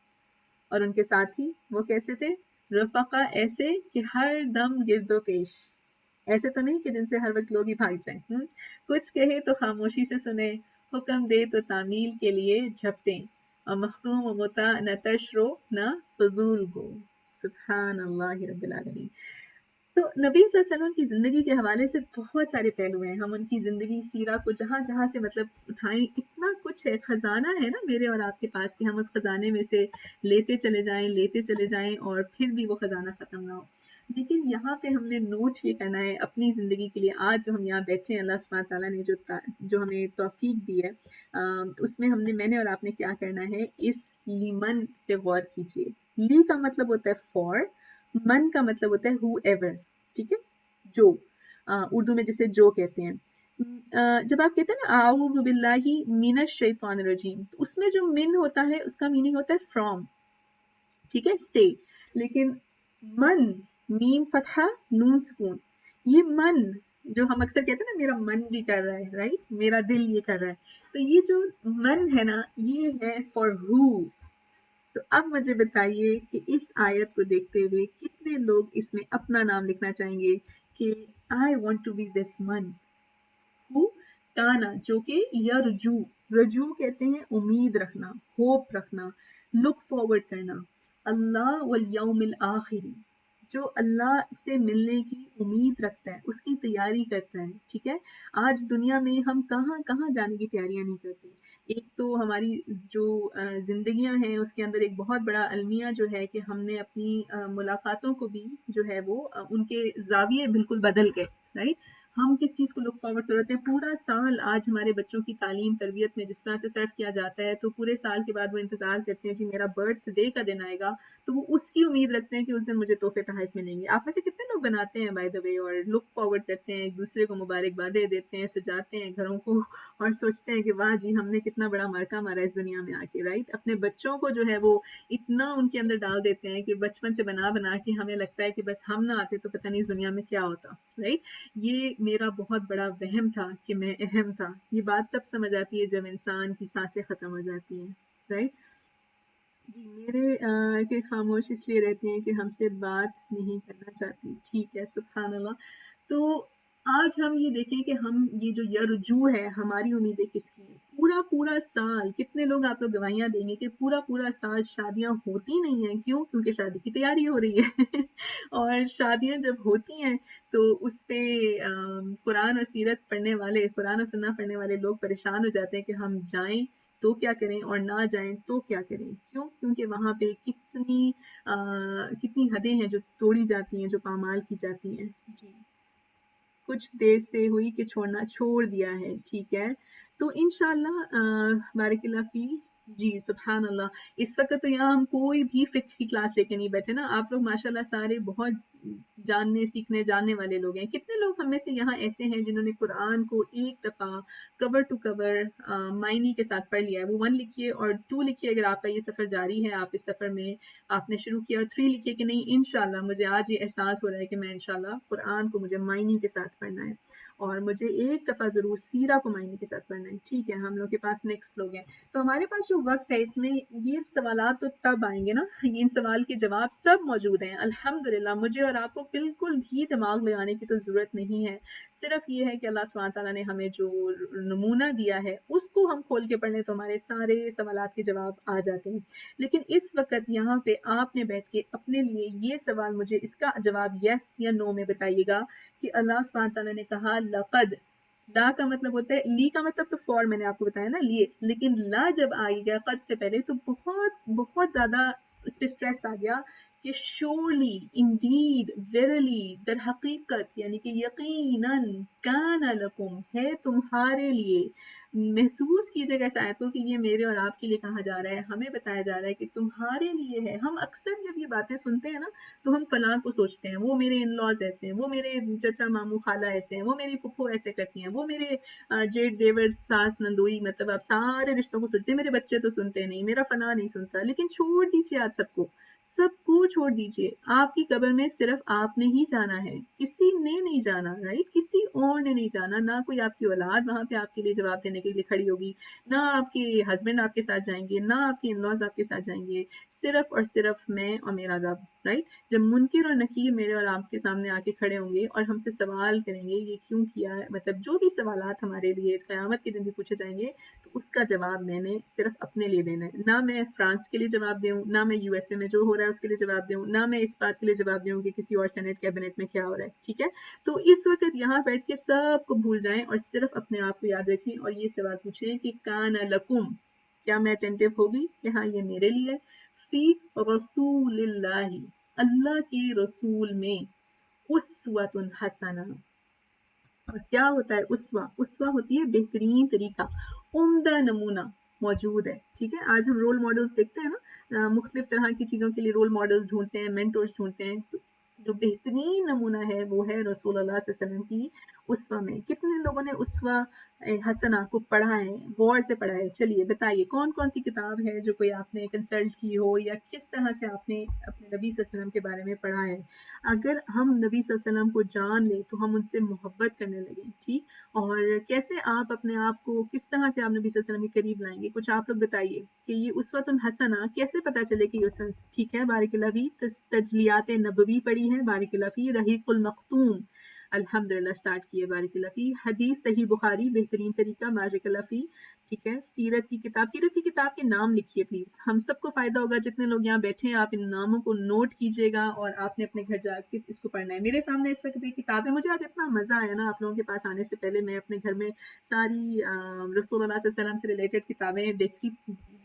اور ان کے ساتھی وہ کیسے تھے؟ رفقا ایسے کہ ہر دم گرد و پیش، ایسے تو نہیں کہ جن سے ہر وقت لوگ ہی بھاگ جائیں. کچھ کہے تو خاموشی سے سنے، حکم دے تو تعمیل کے لیے جھپٹیں، اور مختوم و متا نہ تشرو نہ فضول گو. سبحان اللہ رب العالمین. تو نبی صلی اللہ علیہ وسلم کی زندگی کے حوالے سے بہت سارے پہلو ہیں. ہم ان کی زندگی سیرہ کو جہاں سے مطلب اٹھائیں، اتنا کچھ ہے، خزانہ ہے نا میرے اور آپ کے پاس کہ ہم اس خزانے میں سے لیتے چلے جائیں اور پھر بھی وہ خزانہ ختم نہ ہو. لیکن یہاں پہ ہم نے نوٹ یہ کرنا ہے اپنی زندگی کے لیے. آج جو ہم یہاں بیٹھے ہیں، اللہ سبحانہ تعالیٰ نے جو ہمیں توفیق دی ہے، اس میں میں نے اور آپ نے کیا کرنا ہے، اس لیمن پہ غور کیجیے. لی کا مطلب ہوتا ہے فار، من کا مطلب ہوتا ہے ہو ایور. ٹھیک ہے، جو اردو میں جسے جو کہتے ہیں. جب آپ کہتے ہیں نا اعوذ باللہ من الشیطان الرجیم، تو اس میں جو من ہوتا ہے اس کا میننگ ہوتا ہے فرام. ٹھیک ہے، سے. لیکن من، میم فتحہ نون سکون، یہ من جو ہم اکثر کہتے ہیں نا میرا من بھی کر رہا ہے، رائٹ، میرا دل یہ کر رہا ہے، تو یہ جو من ہے نا یہ ہے فار ہو. تو اب مجھے بتائیے کہ اس آیت کو دیکھتے ہوئے کتنے لوگ اس میں اپنا نام لکھنا چاہیں گے کہ I want to be this man who کانا، جو کہ یرجو، رجوع کہتے ہیں امید رکھنا، ہوپ رکھنا، لک فارورڈ کرنا، اللہ والیوم الآخر، جو اللہ سے ملنے کی امید رکھتا ہے، اس کی تیاری کرتا ہے. ٹھیک ہے، آج دنیا میں ہم کہاں جانے کی تیاریاں نہیں کرتے. ایک تو ہماری جو زندگیاں ہیں اس کے اندر ایک بہت بڑا المیہ جو ہے کہ ہم نے اپنی ملاقاتوں کو بھی جو ہے وہ ان کے زاویے بالکل بدل گئے، رائٹ. ہم کس چیز کو لک فارورڈ کرتے ہیں؟ پورا سال آج ہمارے بچوں کی تعلیم تربیت میں جس طرح سے صرف کیا جاتا ہے، تو پورے سال کے بعد وہ انتظار کرتے ہیں کہ میرا برتھ ڈے کا دن آئے گا تو وہ اس کی امید رکھتے ہیں کہ اس دن مجھے تحفے تحائف ملیں گے. آپ میں سے کتنے لوگ بناتے ہیں بائی دا وے اور لک فارورڈ کرتے ہیں، ایک دوسرے کو مبارکبادیں دیتے ہیں، سجاتے ہیں گھروں کو اور سوچتے ہیں کہ واہ جی ہم نے کتنا بڑا مارکا مارا اس دنیا میں آ کے، رائٹ. اپنے بچوں کو جو ہے وہ اتنا ان کے اندر ڈال دیتے ہیں کہ بچپن سے بنا کے ہمیں لگتا ہے کہ بس ہم نہ آتے تو پتہ نہیں اس دنیا میں کیا ہوتا، رائٹ. یہ میرا بہت بڑا وہم تھا کہ میں اہم تھا. یہ بات تب سمجھ آتی ہے جب انسان کی سانسیں ختم ہو جاتی ہیں، رائٹ. جی میرے کہ خاموش اس لیے رہتی ہیں کہ ہم سے بات نہیں کرنا چاہتی. ٹھیک ہے، سبحان اللہ. تو آج ہم یہ دیکھیں کہ ہم یہ جو یرجو ہے ہماری امیدیں کس کی ہیں. پورا سال کتنے لوگ آپ لوگ گواہیاں دیں گے کہ پورا سال شادیاں ہوتی نہیں ہیں. کیوں؟ کیونکہ شادی کی تیاری ہو رہی ہے اور شادیاں جب ہوتی ہیں تو اس پہ قرآن اور سیرت پڑھنے والے، قرآن اور سنت پڑھنے والے لوگ پریشان ہو جاتے ہیں کہ ہم جائیں تو کیا کریں اور نہ جائیں تو کیا کریں. کیوں؟ کیونکہ وہاں پہ کتنی حدیں ہیں جو توڑی جاتی ہیں، جو پامال کی جاتی ہیں. جی کچھ دیر سے ہوئی کہ چھوڑنا چھوڑ دیا ہے. ٹھیک ہے، تو انشاءاللہ بارک اللہ فی. جی سبحان اللہ. اس وقت تو یہاں ہم کوئی بھی فقہ کی کلاس لے کے نہیں بیٹھے نا. آپ لوگ ماشاءاللہ سارے بہت جاننے سیکھنے جاننے والے لوگ ہیں. کتنے لوگ ہم میں سے یہاں ایسے ہیں جنہوں نے قرآن کو ایک دفعہ کور ٹو کور معنی کے ساتھ پڑھ لیا ہے. وہ 1 لکھیے اور 2 لکھیے اگر آپ کا یہ سفر جاری ہے، آپ اس سفر میں آپ نے شروع کیا، اور 3 لکھیے کہ نہیں انشاءاللہ مجھے آج یہ احساس ہو رہا ہے کہ میں انشاءاللہ قرآن کو مجھے معنی کے ساتھ پڑھنا ہے اور مجھے ایک دفعہ ضرور سیرہ کو معنی کے ساتھ پڑھنا ہے. ٹھیک ہے، ہم لوگ کے پاس نیکسٹ لوگ ہیں. تو ہمارے پاس جو وقت ہے اس میں یہ سوالات تو تب آئیں گے نا، ان سوال کے جواب سب موجود ہیں الحمدللہ. مجھے اور آپ کو بالکل بھی دماغ لگانے کی تو ضرورت نہیں ہے. صرف یہ ہے کہ اللہ سبحانہ تعالیٰ نے ہمیں جو نمونہ دیا ہے اس کو ہم کھول کے پڑھ لیں تو ہمارے سارے سوالات کے جواب آ جاتے ہیں. لیکن اس وقت یہاں پہ آپ نے بیٹھ کے اپنے لیے یہ سوال مجھے اس کا جواب یس یا نو میں بتائیے گا کہ اللہ سبحانہ تعالیٰ نے کہا لقد. لا کا مطلب ہوتا ہے، لی کا مطلب تو فور میں نے آپ کو بتایا نا لیے، لیکن لا جب آئی گیا قد سے پہلے تو بہت زیادہ اس پہ اسٹریس آ گیا کہ شورلی، انڈیڈ، ویرلی، در حقیقت یعنی کہ یقیناً، کان لکم ہے تمہارے لیے. محسوس کیجئے گا اس آیت کو کہ یہ میرے اور آپ کے لیے کہا جا رہا ہے، ہمیں بتایا جا رہا ہے کہ تمہارے لیے ہے. ہم اکثر جب یہ باتیں سنتے ہیں نا تو ہم فلاں کو سوچتے ہیں، وہ میرے ان لاز ایسے ہیں، وہ میرے چچا ماموں خالہ ایسے ہیں، وہ میری پھپھو ایسے کرتی ہیں، وہ میرے جیٹ دیور ساس نندوئی، مطلب آپ سارے رشتوں کو سنتے ہیں، میرے بچے تو سنتے نہیں، میرا فلاں نہیں سنتا. لیکن چھوڑ دیجیے آج سب کو چھوڑ دیجیے. آپ کی قبر میں صرف آپ نے ہی جانا ہے، کسی نے نہیں جانا. رائٹ، کسی اور نے نہیں جانا. نہ کوئی آپ کی اولاد وہاں پہ آپ کے لیے جواب دینے کے لیے کھڑی ہوگی، نہ آپ کے ہسبینڈ آپ کے ساتھ جائیں گے، نہ آپ کے ان لاز آپ کے ساتھ جائیں گے. صرف اور صرف میں اور میرا رب. رائٹ، جب منکر اور نکیر میرے اور آپ کے سامنے آ کے کھڑے ہوں گے اور ہم سے سوال کریں گے یہ کیوں کیا ہے، مطلب جو بھی سوالات ہمارے لیے قیامت کے دن بھی پوچھے جائیں گے تو اس کا جواب میں نے صرف اپنے لیے دینا ہے. نہ میں فرانس کے لیے جواب دوں، نہ میں یو ایس اے میں جو ہو رہا ہے اس کے لیے جواب دوں، نہ میں اس بات کے لیے جواب دوں کہ کسی اور سینٹ کیبنٹ میں کیا ہو رہا ہے. ٹھیک ہے، تو اس وقت یہاں بیٹھ کے سب کو بھول جائیں اور صرف اپنے آپ کو یاد رکھیں اور یہ سوال پوچھیں کہ کان لکم، کیا میں اٹینٹیو ہوگی کہ ہاں یہ میرے لیے فی رسول اللہ، اللہ کے رسول میں اسوۃ حسنہ. اور کیا ہوتا ہے اسوا؟ اسوا ہوتی ہے بہترین طریقہ، عمدہ نمونہ موجود ہے. ٹھیک ہے، آج ہم رول ماڈلز دیکھتے ہیں نا، مختلف طرح کی چیزوں کے لیے رول ماڈلز ڈھونڈتے ہیں، مینٹورز ڈھونڈتے ہیں. تو جو بہترین نمونہ ہے وہ ہے رسول اللہ صلی اللہ علیہ وسلم کی اسوا میں. کتنے لوگوں نے اسوا حسنہ کو پڑھا ہے، غور سے پڑھا ہے؟ چلیے بتائیے کون کون سی کتاب ہے جو کوئی آپ نے کنسلٹ کی ہو یا کس طرح سے آپ نے اپنے نبی صلی اللہ علیہ وسلم کے بارے میں پڑھا ہے. اگر ہم نبی صلی اللہ علیہ وسلم کو جان لیں تو ہم ان سے محبت کرنے لگیں. ٹھیک، اور کیسے آپ اپنے آپ کو کس طرح سے آپ نبی صلی اللہ علیہ وسلم کے قریب لائیں گے؟ کچھ آپ لوگ بتائیے کہ یہ اسوۃ حسنہ کیسے پتہ چلے کہ یہ ٹھیک ہے. بارک اللہ فی. تجلیات نبوی پڑھی ہے، بارک اللہ فی. رحیق المختوم الحمدللہ سٹارٹ کیے، بارک اللہ فی. حدیث صحیح بخاری بہترین طریقہ، بارک اللہ فی. ٹھیک ہے، سیرت کی کتاب کے نام لکھیے پلیز، ہم سب کو فائدہ ہوگا. جتنے لوگ یہاں بیٹھے ہیں آپ ان ناموں کو نوٹ کیجیے گا اور آپ نے اپنے گھر جا کے اس کو پڑھنا ہے. میرے سامنے اس وقت ایک کتاب ہے، مجھے آج اتنا مزہ آیا نا آپ لوگوں کے پاس آنے سے پہلے میں اپنے گھر میں ساری رسول اللہ صلی اللہ علیہ وسلم سے ریلیٹڈ کتابیں دیکھتی،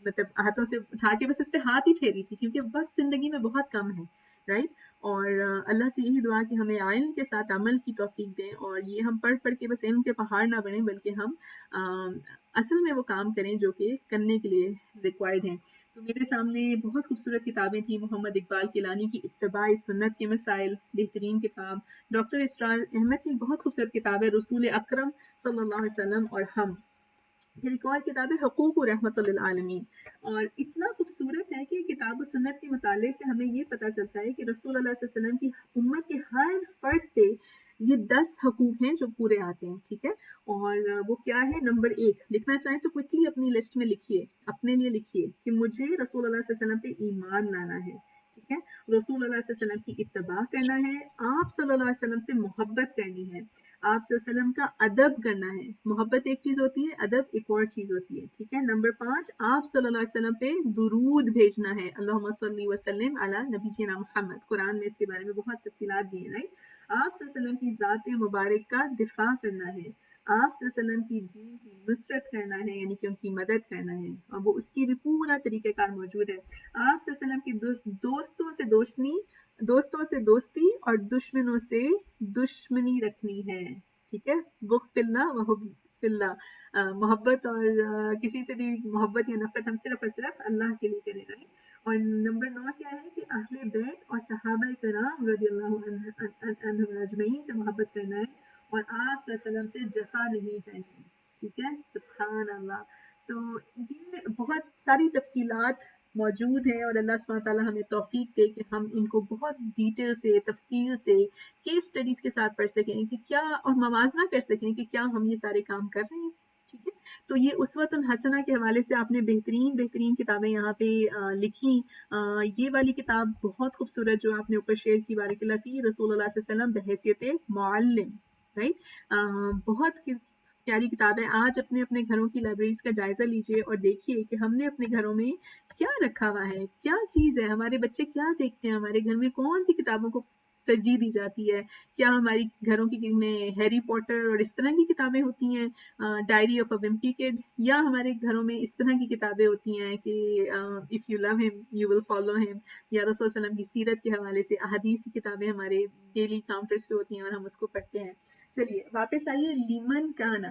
مطلب ہاتھوں سے اٹھا کے بس اس پہ ہاتھ ہی پھیری تھی کیونکہ وقت زندگی میں بہت کم ہے. رائٹ، اور اللہ سے یہی دعا کہ ہمیں علم کے ساتھ عمل کی توفیق دیں اور یہ ہم پڑھ کے بس علم کے پہاڑ نہ بنیں بلکہ ہم اصل میں وہ کام کریں جو کہ کرنے کے لیے ریکوائرڈ ہیں. تو میرے سامنے بہت خوبصورت کتابیں تھیں. محمد اقبال کیلانی کی اتباع سنت کے مسائل، بہترین کتاب. ڈاکٹر اسرار احمد کی بہت خوبصورت کتاب ہے رسول اکرم صلی اللہ علیہ وسلم اور ہم. پھر ایک اور کتاب ہے حقوق و رحمت للعالمین، اور اتنا خوبصورت ہے کہ کتاب و سنت کے مطالعے سے ہمیں یہ پتہ چلتا ہے کہ رسول اللہ صلی اللہ علیہ وسلم کی امت کے ہر فرد پہ یہ 10 حقوق ہیں جو پورے آتے ہیں. ٹھیک ہے، اور وہ کیا ہے؟ نمبر 1 لکھنا چاہیں تو کوئکلی اپنی لسٹ میں لکھیے، اپنے لیے لکھیے کہ مجھے رسول اللہ صلی اللہ علیہ وسلم پہ ایمان لانا ہے. ٹھیک ہے. رسول اللہ صلی اللہ علیہ وسلم کی اتباع کرنا ہے، آپ صلی اللہ علیہ وسلم سے محبت کرنی ہے، آپ صلی اللہ علیہ وسلم کا ادب کرنا ہے. محبت ایک چیز ہوتی ہے، ادب ایک اور چیز ہوتی ہے. ٹھیک ہے. نمبر 5، آپ صلی اللہ علیہ وسلم پہ درود بھیجنا ہے. اللہم صلی وسلم علی نبینا محمد. قرآن میں اس کے بارے میں بہت تفصیلات دی ہیں. رائٹ. آپ صلی اللہ علیہ وسلم کی ذات مبارک کا دفاع کرنا ہے، آپ صلی اللہ علیہ وسلم کی دین کی نصرت کرنا ہے، یعنی کہ ان کی مدد کرنا ہے، اور وہ اس کی بھی پورا طریقہ کار موجود ہے. آپ صلی اللہ علیہ وسلم کی دوستوں سے دوستی اور دشمنوں سے دشمنی رکھنی ہے. ٹھیک ہے. وقف اللہ وحب اللہ، محبت اور کسی سے بھی محبت یا نفرت ہم صرف اور صرف اللہ کے لیے کریں. رہے. اور نمبر 9 کیا ہے کہ اہل بیت اور صحابہ کرام رضی اللہ عنہم اجمعین سے محبت کرنا ہے، اور آپ صلی اللہ علیہ وسلم سے جفا نہیں کرنی. ٹھیک ہے. سبحان اللہ. تو یہ بہت ساری تفصیلات موجود ہیں، اور اللہ سبحانہ تعالیٰ ہمیں توفیق دے کہ ہم ان کو بہت ڈیٹیل سے، تفصیل سے، کیس اسٹڈیز کے ساتھ پڑھ سکیں کہ کیا، اور موازنہ کر سکیں کہ کیا ہم یہ سارے کام کر رہے ہیں. ٹھیک ہے. تو یہ اسوۃ حسنہ کے حوالے سے آپ نے بہترین کتابیں یہاں پہ لکھی. یہ والی کتاب بہت خوبصورت جو آپ نے اوپر شیئر کی، بارک اللہ فی، رسول اللہ صلی اللہ علیہ وسلم بحیثیت معلم. رائٹ. بہت پیاری کتاب ہے. آج اپنے گھروں کی لائبریریز کا جائزہ لیجئے اور دیکھیے کہ ہم نے اپنے گھروں میں کیا رکھا ہوا ہے، کیا چیز ہے، ہمارے بچے کیا دیکھتے ہیں، ہمارے گھر میں کون سی کتابوں کو ترجیح دی جاتی ہے. کیا ہماری گھروں کی میں ہیری پوٹر اور اس طرح کی کتابیں ہوتی ہیں، ڈائری آف اے ومپی کڈ، یا ہمارے گھروں میں اس طرح کی کتابیں ہوتی ہیں کہ اف یو لو ہم یو ول فالو ہم، یا رسول صلی اللہ علیہ وسلم کی سیرت کے حوالے سے احادیث کی کتابیں ہمارے ڈیلی کاؤنٹرز پہ ہوتی ہیں اور ہم اس کو پڑھتے ہیں. چلیے واپس آئیے. لیمن کانا،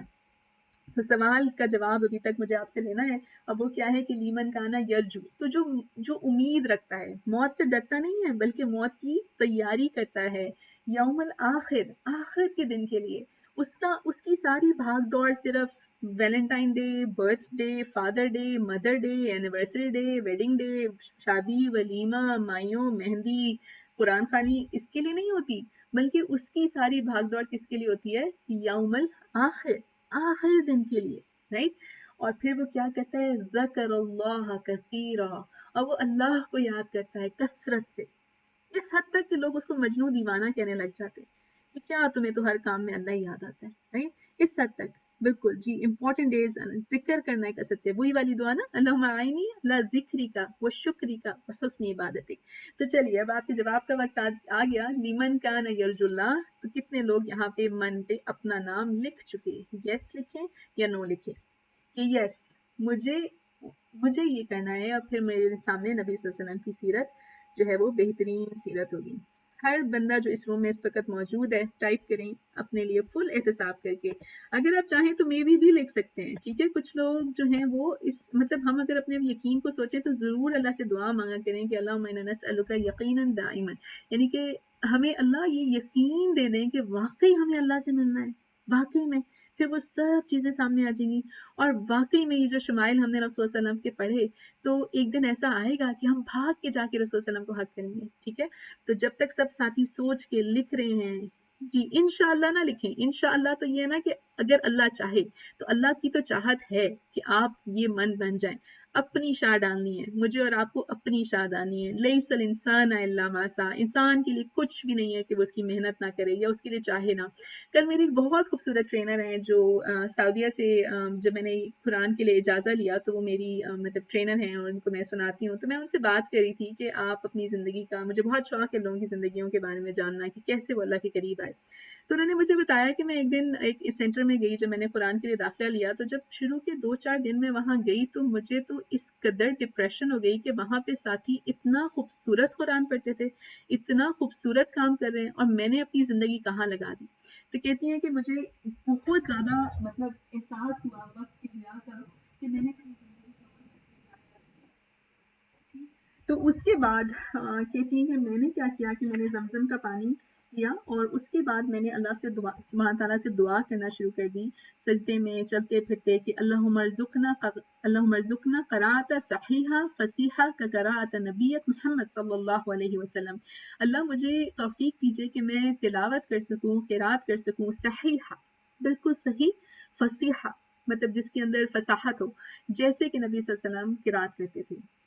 تو سوال کا جواب ابھی تک مجھے آپ سے لینا ہے. اب وہ کیا ہے کہ لیمن کانا یرجو، تو جو امید رکھتا ہے، موت سے ڈرتا نہیں ہے بلکہ موت کی تیاری کرتا ہے، یوم الآخر، آخرت کے دن کے لیے. اس کی ساری بھاگ دوڑ صرف Valentine day, birth day, father day, mother day, anniversary day, wedding day, شادی، ولیمہ، مائیوں، مہندی، قرآن خوانی، اس کے لیے نہیں ہوتی، بلکہ اس کی ساری بھاگ دوڑ کس کے لیے ہوتی ہے؟ یوم الآخر، آخر دن کے لیے. رائٹ. اور پھر وہ کیا کرتا ہے؟ ذکر اللہ کثیرا، اور وہ اللہ کو یاد کرتا ہے کثرت سے، اس حد تک کہ لوگ اس کو مجنون دیوانہ کہنے لگ جاتے کہ کیا تمہیں تو ہر کام میں اللہ ہی یاد آتا ہے. رائٹ. اس حد تک. بالکل جی. امپورٹنٹ ڈیز ذکر کرنا ہے کثرت سے، وہی والی دعا نا، اللہم اعینی علی ذکری کا و شکری کا و حسن عبادتی. تو چلیے اب آپ کے جواب کا وقت آ گیا. لیمن کان یرجو اللہ، تو کتنے لوگ یہاں پہ من پہ اپنا نام لکھ چکے؟ یس لکھیں یا نو لکھیں کہ یس مجھے یہ کرنا ہے، اور پھر میرے سامنے نبی صلی اللہ علیہ وسلم کی سیرت جو ہے وہ بہترین سیرت ہوگی. ہر بندہ جو اس روم میں اس وقت موجود ہے ٹائپ کریں اپنے لیے فل احتساب کر کے. اگر آپ چاہیں تو میں بھی لکھ سکتے ہیں. ٹھیک ہے. کچھ لوگ جو ہیں وہ مطلب ہم اگر اپنے یقین کو سوچیں تو ضرور اللہ سے دعا مانگا کریں کہ اللہم انا نسألک یقینا دائما، یعنی کہ ہمیں اللہ یہ یقین دے دیں کہ واقعی ہمیں اللہ سے ملنا ہے، واقعی میں. پھر وہ سب چیزیں سامنے آ جائیں گی، اور واقعی میں یہ جو شمائل ہم نے رسول صلی اللہ علیہ وسلم کے پڑھے تو ایک دن ایسا آئے گا کہ ہم بھاگ کے جا کے رسول صلی اللہ علیہ وسلم کو حق کریں گے. ٹھیک ہے. تو جب تک سب ساتھی سوچ کے لکھ رہے ہیں، جی انشاءاللہ نہ لکھیں. انشاءاللہ تو یہ ہے نا کہ اگر اللہ چاہے، تو اللہ کی تو چاہت ہے کہ آپ یہ من بن جائیں. اپنی شاہ ڈالنی ہے، مجھے اور آپ کو اپنی شاہ ڈالنی ہے. لیس الانسان الا ما سعى، انسان کے لیے کچھ بھی نہیں ہے کہ وہ اس کی محنت نہ کرے یا اس کے لیے چاہے نہ. کل میری ایک بہت خوبصورت ٹرینر ہیں جو سعودیہ سے، جب میں نے قرآن کے لیے اجازہ لیا تو وہ میری مطلب ٹرینر ہیں، اور ان کو میں سناتی ہوں. تو میں ان سے بات کر رہی تھی کہ آپ اپنی زندگی کا، مجھے بہت شوق ہے لوگوں کی زندگیوں کے بارے میں جاننا کہ کیسے وہ اللہ کے قریب آئے. تو انہوں نے مجھے بتایا کہ میں ایک دن ایک سینٹر میں گئی جب میں نے قرآن کے لیے داخلہ لیا. تو جب شروع کے 2-4 دن میں وہاں گئی تو مجھے تو اس قدر ڈپریشن ہو گئی کہ وہاں پہ ساتھی اتنا خوبصورت قرآن پڑھتے تھے، اتنا خوبصورت کام کر رہے ہیں، اور میں نے اپنی زندگی کہاں لگا دی. تو کہتی ہیں کہ مجھے بہت زیادہ مطلب احساس ہوا وقت کے ضیاع کا کہ میں نے اپنی زندگی کا. تو اس کے بعد کہتی ہیں کہ میں نے کیا کیا کہ میں نے زمزم کا پانی لیا، اور اس کے بعد میں نے اللہ سے سبحانہ تعالیٰ سے دعا کرنا شروع کر دی، سجدے میں چلتے پھرتے، کہ اللہم ارزقنا قراءۃ صحیحہ فصیحہ کقراءۃ نبیک محمد صلی اللہ علیہ وسلم. اللہ مجھے توفیق دیجئے کہ میں تلاوت کر سکوں، قرات کر سکوں، صحیحہ بالکل صحیح، فصیحہ مطلب جس کے اندر فصاحت ہو، جیسے کہ نبی صلی اللہ علیہ وسلم قرات کرتے تھے.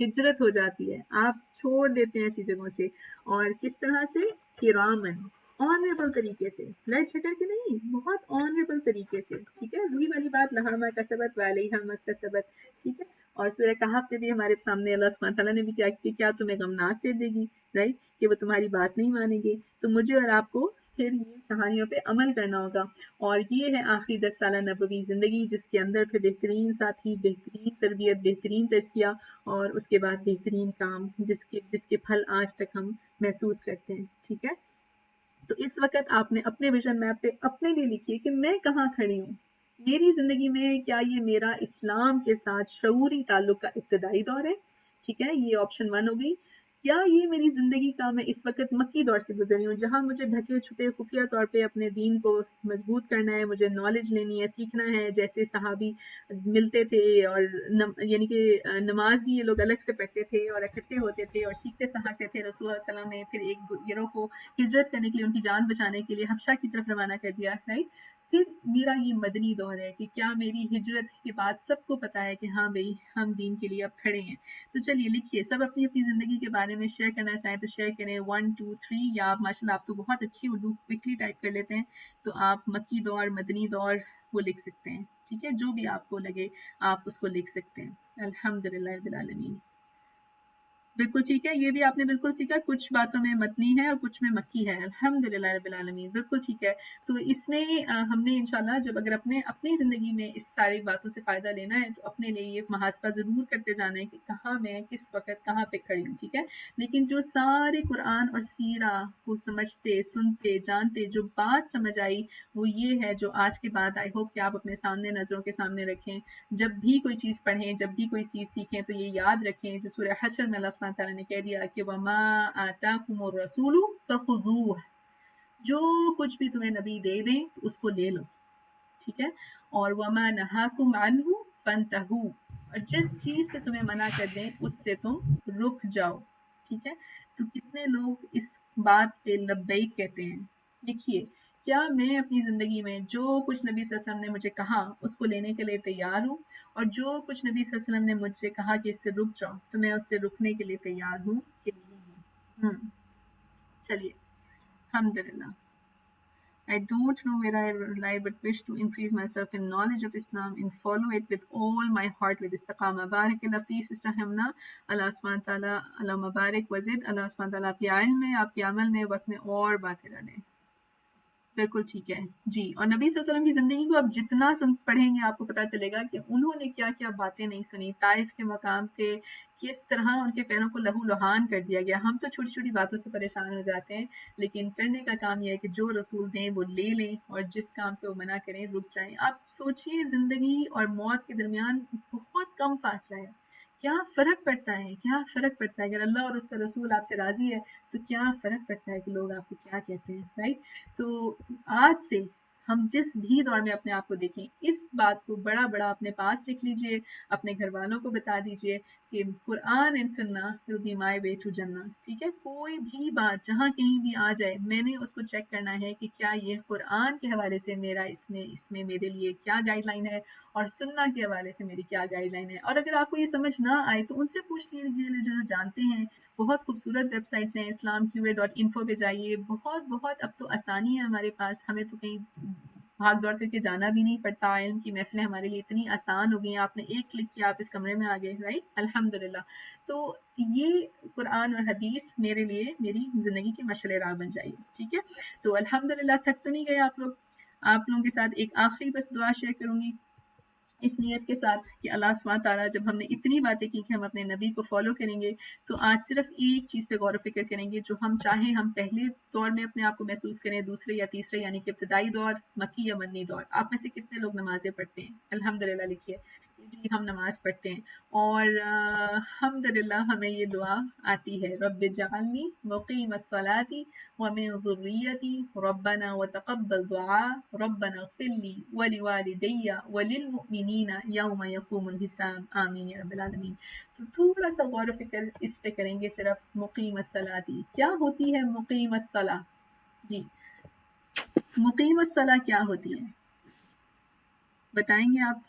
ہجرت ہو جاتی ہے، آپ چھوڑ دیتے ہیں ایسی جگہوں سے، اور کس طرح سے؟ کرامن، آنریبل طریقے سے، لٹ چھٹر کے نہیں، بہت آنریبل طریقے سے، ٹھیک ہے، وہی والی بات لہا ما کسبت وعلیہا ما اکتسبت، ٹھیک ہے. اور سورہ کہف میں بھی ہمارے سامنے اللہ سبحانہ تعالیٰ نے بھی کیا کہ کیا تمہیں غمناک کر دے گی، رائٹ، کہ وہ تمہاری بات نہیں مانیں گے. تو مجھے اور آپ کو پھر یہ کہانیوں پہ عمل کرنا ہوگا، اور یہ ہے آخری 10 سالہ نبوی زندگی، جس کے اندر پھر بہترین ساتھی، بہترین تربیت، بہترین تزکیہ، اور اس کے بعد بہترین کام، جس کے پھل آج تک ہم محسوس کرتے ہیں. ٹھیک ہے، تو اس وقت آپ نے اپنے ویژن میپ پہ اپنے لیے لکھیے کہ میں کہاں کھڑی ہوں، میری زندگی میں کیا یہ میرا اسلام کے ساتھ شعوری تعلق کا ابتدائی دور ہے. ٹھیک ہے، یہ آپشن 1 ہو گئی. کیا یہ میری زندگی کا میں اس وقت مکی دور سے گزری ہوں، جہاں مجھے ڈھکے چھپے خفیہ طور پہ اپنے دین کو مضبوط کرنا ہے، مجھے نالج لینی ہے، سیکھنا ہے، جیسے صحابی ملتے تھے، اور یعنی کہ نماز بھی یہ لوگ الگ سے پڑھتے تھے اور اکٹھے ہوتے تھے اور سیکھتے سکھاتے تھے. رسول اللہ علیہ وسلم نے پھر ایک گروہ کو ہجرت کرنے کے لیے، ان کی جان بچانے کے لیے حبشہ کی طرف روانہ کر دیا، رائٹ. پھر میرا یہ مدنی دور ہے کہ کیا میری ہجرت کے بعد سب کو پتا ہے کہ ہاں بھئی ہم دین کے لیے اب کھڑے ہیں. تو چلیے لکھیے، سب اپنی اپنی زندگی کے بارے میں شیئر کرنا چاہیں تو شیئر کریں، 1 2 3، یا آپ ماشاء اللہ آپ تو بہت اچھی اردو کوئکلی ٹائپ کر لیتے ہیں، تو آپ مکی دور، مدنی دور وہ لکھ سکتے ہیں. ٹھیک ہے، جو بھی آپ کو لگے آپ اس کو لکھ سکتے ہیں. الحمدللہ رب العالمین. بالکل ٹھیک ہے، یہ بھی آپ نے بالکل سیکھا، کچھ باتوں میں متنی ہے اور کچھ میں مکی ہے. الحمدللہ رب العالمین، بالکل ٹھیک ہے. تو اس میں ہم نے انشاءاللہ جب اگر اپنی زندگی میں اس ساری باتوں سے فائدہ لینا ہے تو اپنے لیے یہ محاسبہ ضرور کرتے جانا ہے کہ کہاں میں کس وقت کہاں پہ کھڑی ہوں. ٹھیک ہے، لیکن جو سارے قرآن اور سیرہ کو سمجھتے، سنتے، جانتے جو بات سمجھ آئی وہ یہ ہے، جو آج کے بعد آئی ہوپ کہ آپ اپنے سامنے نظروں کے سامنے رکھیں. جب بھی کوئی چیز پڑھیں، جب بھی کوئی چیز سیکھیں تو یہ یاد رکھیں جو سورہ حشر میں اللہ سبحانہ تعالیٰ نے کہہ دیا کہ وَمَا آتَاكُمُ الرَّسُولُ فَخُذُوهُ، جو کچھ بھی تمہیں نبی دے دیں تو اس کو لے لو. ٹھیک ہے، اور وَمَا نَهَاكُمْ عَنْهُ فَانْتَهُوا، اور جس چیز سے تمہیں منع کر دیں اس سے تم رک جاؤ. ٹھیک ہے، تو کتنے لوگ اس بات پہ لبیک کہتے ہیں. لکھیے، کیا میں اپنی زندگی میں جو کچھ نبی صلی اللہ علیہ وسلم نے مجھے کہا اس کو لینے کے لیے تیار ہوں، اور جو کچھ نبی صلی اللہ علیہ وسلم نے مجھ سے کہا کہ اس سے رک جاؤ تو میں اس سے رکنے کے لیے تیار ہوں کہ نہیں ہوں. چلیے الحمدللہ. I don't know where I rely but wish to increase myself in knowledge of Islam and follow it with all my heart with istiqamah. Barakallah fi sister Hamna. Allah subhanahu wa ta'ala Allah mubarak wazid. Allah subhanahu wa ta'ala آپ کے علم میں، آپ کے عمل میں، وقت میں اور باتیں ڈالیں. بالکل ٹھیک ہے جی. اور نبی صلی اللہ علیہ وسلم کی زندگی کو آپ جتنا پڑھیں گے آپ کو پتا چلے گا کہ انہوں نے کیا کیا باتیں نہیں سنی. طائف کے مقام پہ کس طرح ان کے پیروں کو لہو لہان کر دیا گیا. ہم تو چھوٹی چھوٹی باتوں سے پریشان ہو جاتے ہیں، لیکن کرنے کا کام یہ ہے کہ جو رسول دیں وہ لے لیں، اور جس کام سے وہ منع کریں رک جائیں. آپ سوچئے زندگی اور موت کے درمیان بہت کم فاصلہ ہے. کیا فرق پڑتا ہے، کیا فرق پڑتا ہے اگر اللہ اور اس کا رسول آپ سے راضی ہے تو کیا فرق پڑتا ہے کہ لوگ آپ کو کیا کہتے ہیں، رائٹ. تو آج سے ہم جس بھی دور میں اپنے آپ کو دیکھیں اس بات کو بڑا بڑا اپنے پاس لکھ لیجئے، اپنے گھر والوں کو بتا دیجئے کہ قرآن اینڈ سننا will be my way to جنہ. ٹھیک ہے، کوئی بھی بات جہاں کہیں بھی آ جائے میں نے اس کو چیک کرنا ہے کہ کیا یہ قرآن کے حوالے سے میرا اس میں میرے لیے کیا گائیڈ لائن ہے، اور سننا کے حوالے سے میری کیا گائیڈ لائن ہے. اور اگر آپ کو یہ سمجھ نہ آئے تو ان سے پوچھ لیجیے جو جانتے ہیں. بہت خوبصورت ویب سائٹس ہیں، islamqa.info پہ جائیے. بہت اب تو آسانی ہے ہمارے پاس، ہمیں تو کہیں بھاگ دوڑ کر کے جانا بھی نہیں پڑتا. علم کی محفلیں ہمارے لیے اتنی آسان ہو گئی ہیں، آپ نے ایک کلک کیا آپ اس کمرے میں آ گئے، رائٹ. الحمدللہ. تو یہ قرآن اور حدیث میرے لیے میری زندگی کی مشعل راہ بن جائیے. ٹھیک ہے، تو الحمدللہ. تھک تو نہیں گئے آپ لوگ؟ آپ لوگوں کے ساتھ ایک آخری بس دعا شیئر کروں گی اس نیت کے ساتھ کہ اللہ سبحانہ تعالیٰ جب ہم نے اتنی باتیں کی کہ ہم اپنے نبی کو فالو کریں گے تو آج صرف ایک چیز پہ غور و فکر کریں گے جو ہم چاہیں ہم پہلے دور میں اپنے آپ کو محسوس کریں، دوسرے یا تیسرے یعنی کہ ابتدائی دور، مکی یا مدنی دور. آپ میں سے کتنے لوگ نمازیں پڑھتے ہیں؟ الحمدللہ لکھیے جی ہم نماز پڑھتے ہیں. اور الحمدللہ ہمیں یہ دعا آتی ہے، رب اجعلنی مقیم الصلاۃ ومن ذریتی ربنا وتقبل دعاء ربنا اغفر لی ولوالدی وللمؤمنین یوم یقوم الحساب آمین یا رب العالمین. تو تھوڑا سا غور و فکر اس پہ کریں گے صرف. مقیم الصلاۃ کیا ہوتی ہے؟ مقیم الصلاۃ، جی مقیم الصلاۃ کیا ہوتی ہے بتائیں گے آپ؟